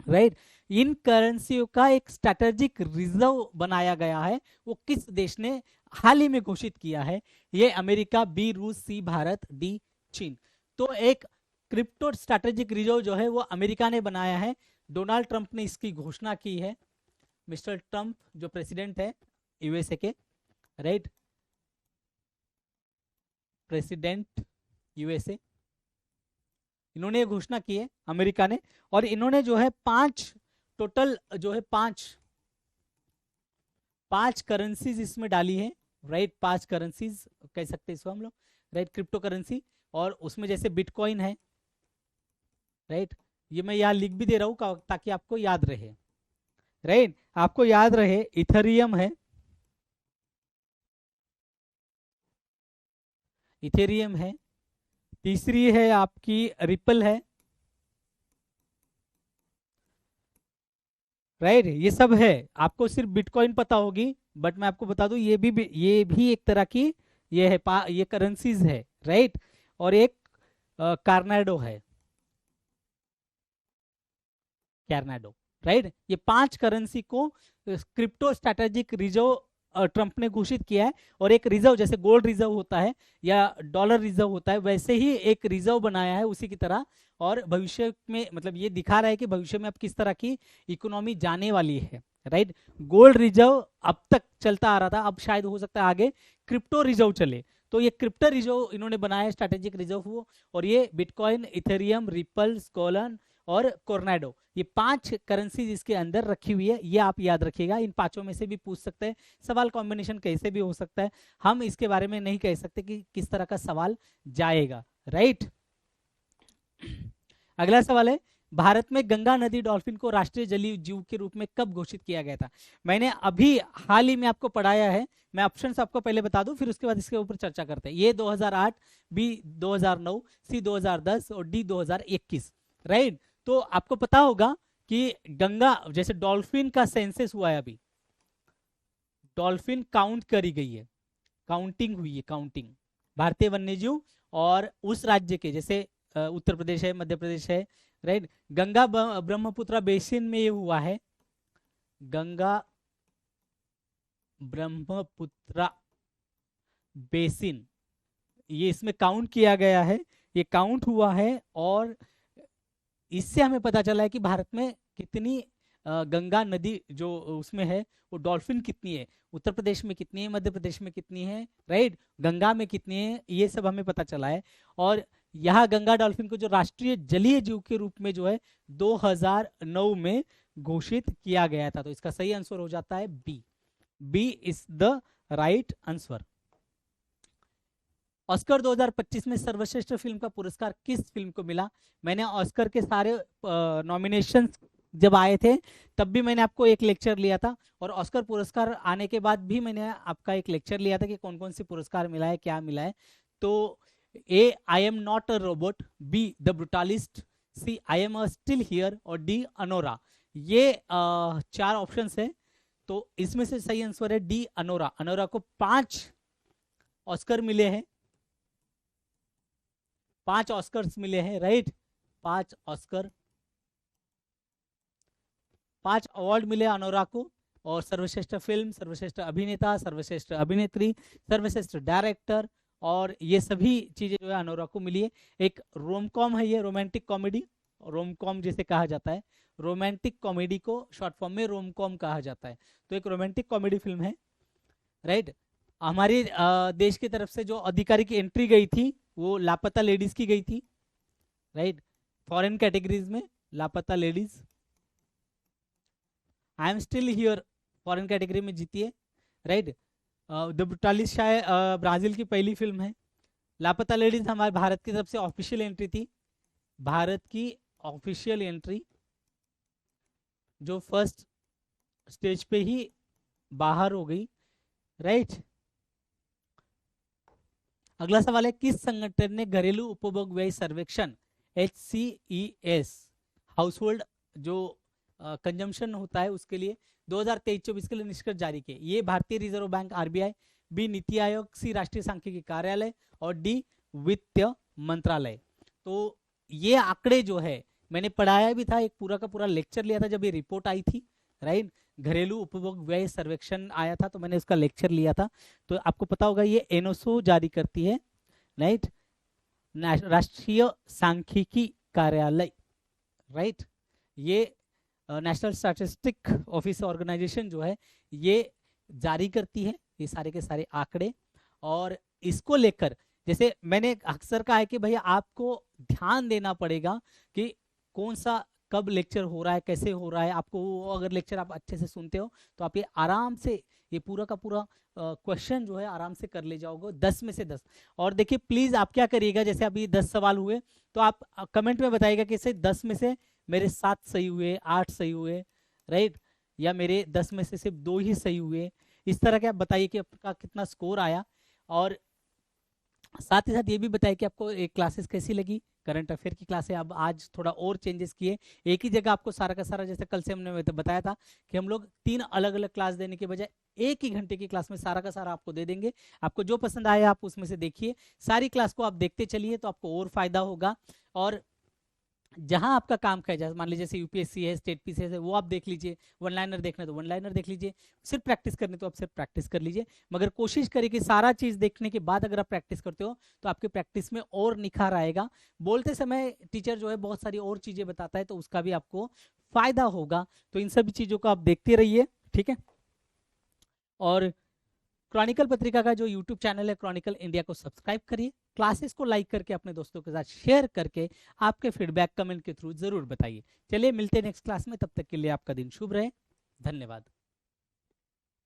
S1: राइट, इन करेंसियों का एक स्ट्रैटेजिक रिजर्व बनाया गया है, वो किस देश ने हाल ही में घोषित किया है? ये अमेरिका, बी रूस, सी भारत, डी चीन। तो एक क्रिप्टो स्ट्रैटेजिक रिजर्व जो है वो अमेरिका ने बनाया है, डोनाल्ड ट्रंप ने इसकी घोषणा की है। मिस्टर ट्रंप जो प्रेसिडेंट है यूएसए के, राइट, प्रेसिडेंट यूएसए, इन्होंने घोषणा की है अमेरिका ने, और इन्होंने जो है टोटल जो है पांच करेंसीज इसमें डाली है। राइट, 5 करेंसीज कह सकते हैं इसको हम लोग, राइट, क्रिप्टो करेंसी। और उसमें जैसे बिटकॉइन है, राइट, ये मैं यहाँ लिख भी दे रहा हूँ ताकि आपको याद रहे। राइट, आपको याद रहे, इथेरियम है, इथेरियम है, तीसरी है आपकी रिपल है। राइट, ये सब है, आपको सिर्फ बिटकॉइन पता होगी, बट मैं आपको बता दूं ये भी एक तरह की ये है, ये करेंसीज है। राइट, और एक कार्नाडो है, कैरनाडो। राइट, ये 5 करेंसी को क्रिप्टो स्ट्रैटेजिक रिजर्व ट्रंप ने घोषित किया है। और एक रिजर्व, जैसे गोल्ड रिजर्व होता है या डॉलर रिजर्व होता है, वैसे ही एक रिजर्व बनाया है उसी की तरह। और भविष्य में मतलब ये दिखा रहा है कि भविष्य में अब किस तरह की इकोनॉमी जाने वाली है। राइट, गोल्ड रिजर्व अब तक चलता आ रहा था, अब शायद हो सकता है आगे क्रिप्टो रिजर्व चले, तो ये क्रिप्टो रिजर्व इन्होंने बनाया स्ट्रैटेजिक रिजर्व वो। और ये बिटकॉइन, इथेरियम, रिपल, स्कोलन और कोर्नाडो, ये 5 करेंसीज इसके अंदर रखी हुई है, ये आप याद रखिएगा। इन 5 में से भी पूछ सकते हैं सवाल, कॉम्बिनेशन कैसे भी हो सकता है, हम इसके बारे में नहीं कह सकते कि किस तरह का सवाल जाएगा। राइट, अगला सवाल है, भारत में गंगा नदी डॉल्फिन को राष्ट्रीय जलीय जीव के रूप में कब घोषित किया गया था? मैंने अभी हाल ही में आपको पढ़ाया है, मैं ऑप्शंस आपको पहले बता दूं, फिर उसके बाद इसके ऊपर चर्चा करते हैं। ये 2008, बी 2009, सी 2010 और डी 2021। राइट, तो आपको पता होगा कि गंगा, जैसे डॉल्फिन का सेंसस हुआ है अभी, डॉल्फिन काउंट करी गई है, काउंटिंग हुई है, काउंटिंग भारतीय वन्यजीव और उस राज्य के, जैसे उत्तर प्रदेश है, मध्य प्रदेश है। राइट, गंगा ब्रह्मपुत्र बेसिन में ये हुआ है, गंगा ब्रह्मपुत्र बेसिन, ये इसमें काउंट किया गया है, ये काउंट हुआ है। और इससे हमें पता चला है कि भारत में कितनी गंगा नदी जो उसमें है वो डॉल्फिन कितनी है, उत्तर प्रदेश में कितनी है, मध्य प्रदेश में कितनी है, राइट, गंगा में कितनी है, ये सब हमें पता चला है। और यहाँ गंगा डॉल्फिन को जो राष्ट्रीय जलीय जीव के रूप में जो है 2009 में घोषित किया गया था। तो इसका सही आंसर हो जाता है B, B is the right answer. Oscar 2025 में सर्वश्रेष्ठ फिल्म का पुरस्कार किस फिल्म को मिला? मैंने ऑस्कर के सारे नॉमिनेशंस जब आए थे तब भी मैंने आपको एक लेक्चर लिया था, और ऑस्कर पुरस्कार आने के बाद भी मैंने आपका एक लेक्चर लिया था कि कौन कौन से पुरस्कार मिला है, क्या मिला है। तो A, I am not a robot, B, the brutalist, C, I am a still here, और डी, अनोरा। ये 4 ऑप्शन है, तो इसमें से सही आंसर है डी, अनोरा। अनोरा को 5 ऑस्कर मिले हैं। 5 ऑस्कर्स मिले हैं, राइट, 5 ऑस्कर, 5 अवार्ड मिले अनोरा को, और सर्वश्रेष्ठ फिल्म, सर्वश्रेष्ठ अभिनेता, सर्वश्रेष्ठ अभिनेत्री, सर्वश्रेष्ठ डायरेक्टर, और ये सभी चीजें जो है अनोरा को मिली है। एक रोमकॉम है, ये रोमांटिक कॉमेडी, रोमकॉम जिसे कहा जाता है, रोमांटिक कॉमेडी को शॉर्ट फॉर्म में रोमकॉम कहा जाता है। तो एक रोमांटिक कॉमेडी फिल्म है, राइट। हमारे देश की तरफ से जो आधिकारिक एंट्री गई थी वो लापता लेडीज की गई थी, राइट, फॉरेन कैटेगरीज में लापता ladies, I am still here foreign category में जीती है, राइट। द ब्रूटालिस शायद ब्राजील की पहली फिल्म है। लापता लेडीज हमारे भारत की तरफ से ऑफिशियल एंट्री थी, भारत की ऑफिशियल एंट्री, जो फर्स्ट स्टेज पे ही बाहर हो गई, राइट। अगला सवाल है, किस संगठन ने घरेलू उपभोग व्यय सर्वेक्षण HCES, हाउस होल्ड जो कंजम्पशन होता है उसके लिए 2023-24 के लिए निष्कर्ष जारी किए? ये भारतीय reserve bank RBI, B NITI Aayog, सी राष्ट्रीय सांख्यिकी कार्यालय, और डी वित्त मंत्रालय। तो ये आंकड़े जो है मैंने पढ़ाया भी था, एक पूरा का पूरा लेक्चर लिया था जब ये रिपोर्ट आई थी, राइट। घरेलू उपभोग व्यय सर्वेक्षण आया था तो मैंने उसका लेक्चर लिया था। तो आपको पता होगा ये एनओसो जारी करती है, राइट, राष्ट्रीय सांख्यिकी कार्यालय, राइट। ये नेशनल स्टैटिस्टिक ऑफिस ऑर्गेनाइजेशन जो है ये जारी करती है ये सारे के सारे आंकड़े। और इसको लेकर जैसे मैंने अक्सर कहा है कि भैया आपको ध्यान देना पड़ेगा कि कौन सा कब लेक्चर हो रहा है, कैसे हो रहा है। आपको अगर लेक्चर आप अच्छे से सुनते हो तो आप ये आराम से ये पूरा का पूरा क्वेश्चन जो है आराम से कर ले जाओगे 10 में से 10। और देखिए प्लीज आप क्या करिएगा, जैसे अभी 10 सवाल हुए तो आप कमेंट में बताइएगा कि 10 में से मेरे 7 सही हुए, 8 सही हुए, राइट, या मेरे 10 में से सिर्फ 2 ही सही हुए। इस तरह के आप बताइए कि आपका कितना स्कोर आया। और साथ ही साथ ये भी बताइए कि आपको एक क्लासेस कैसी लगी, करंट अफेयर की क्लास है। अब आज थोड़ा और चेंजेस किए, एक ही जगह आपको सारा का सारा, जैसे कल से हमने बताया था कि हम लोग 3 अलग अलग क्लास देने के बजाय एक ही घंटे की क्लास में सारा का सारा आपको दे देंगे। आपको जो पसंद आए आप उसमें से देखिए, सारी क्लास को आप देखते चलिए तो आपको और फायदा होगा। और जहां आपका काम का है, जैसे मान लीजिए यूपीएससी है, स्टेट पीसी है, वो आप देख लीजिए। वन लाइनर देखना तो वन लाइनर देख लीजिए, सिर्फ प्रैक्टिस करनी तो आप सिर्फ प्रैक्टिस कर लीजिए। मगर कोशिश करिए कि सारा चीज देखने के बाद अगर आप प्रैक्टिस करते हो तो आपके प्रैक्टिस में और निखार आएगा। बोलते समय टीचर जो है बहुत सारी और चीजें बताता है तो उसका भी आपको फायदा होगा। तो इन सभी चीजों को आप देखते रहिए, ठीक है। और क्रॉनिकल पत्रिका का जो यूट्यूब चैनल है क्रॉनिकल इंडिया को सब्सक्राइब करिए, क्लासेस को लाइक करके अपने दोस्तों के साथ शेयर करके आपके फीडबैक कमेंट के थ्रू जरूर बताइए। चलिए मिलते हैं नेक्स्ट क्लास में, तब तक के लिए आपका दिन शुभ रहे, धन्यवाद।